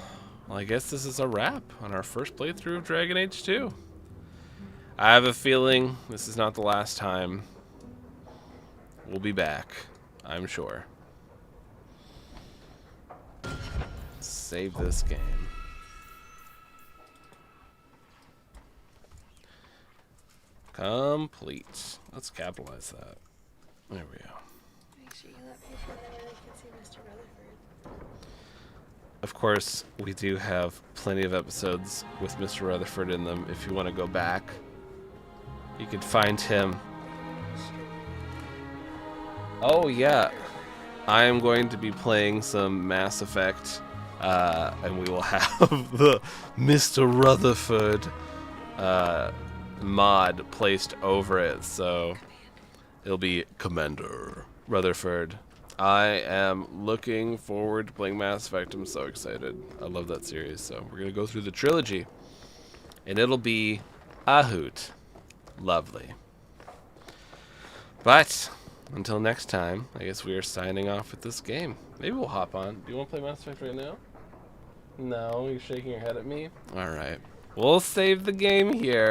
well, I guess this is a wrap on our first playthrough of Dragon Age 2. I have a feeling this is not the last time. We'll be back, I'm sure. Save this game. Complete. Let's capitalize that. There we go.
Make sure you let people know where they can see Mr. Rutherford.
Of course, we do have plenty of episodes with Mr. Rutherford in them. If you want to go back, you can find him. Oh yeah, I am going to be playing some Mass Effect, and we will have the Mr. Rutherford mod placed over it, so it'll be Commander Rutherford. I am looking forward to playing Mass Effect. I'm so excited. I love that series. So we're gonna go through the trilogy, and it'll be a hoot. Lovely. But until next time, I guess we are signing off with this game. Maybe we'll hop on. Do you want to play Mass Effect right now? No, you're shaking your head at me. All right. We'll save the game here.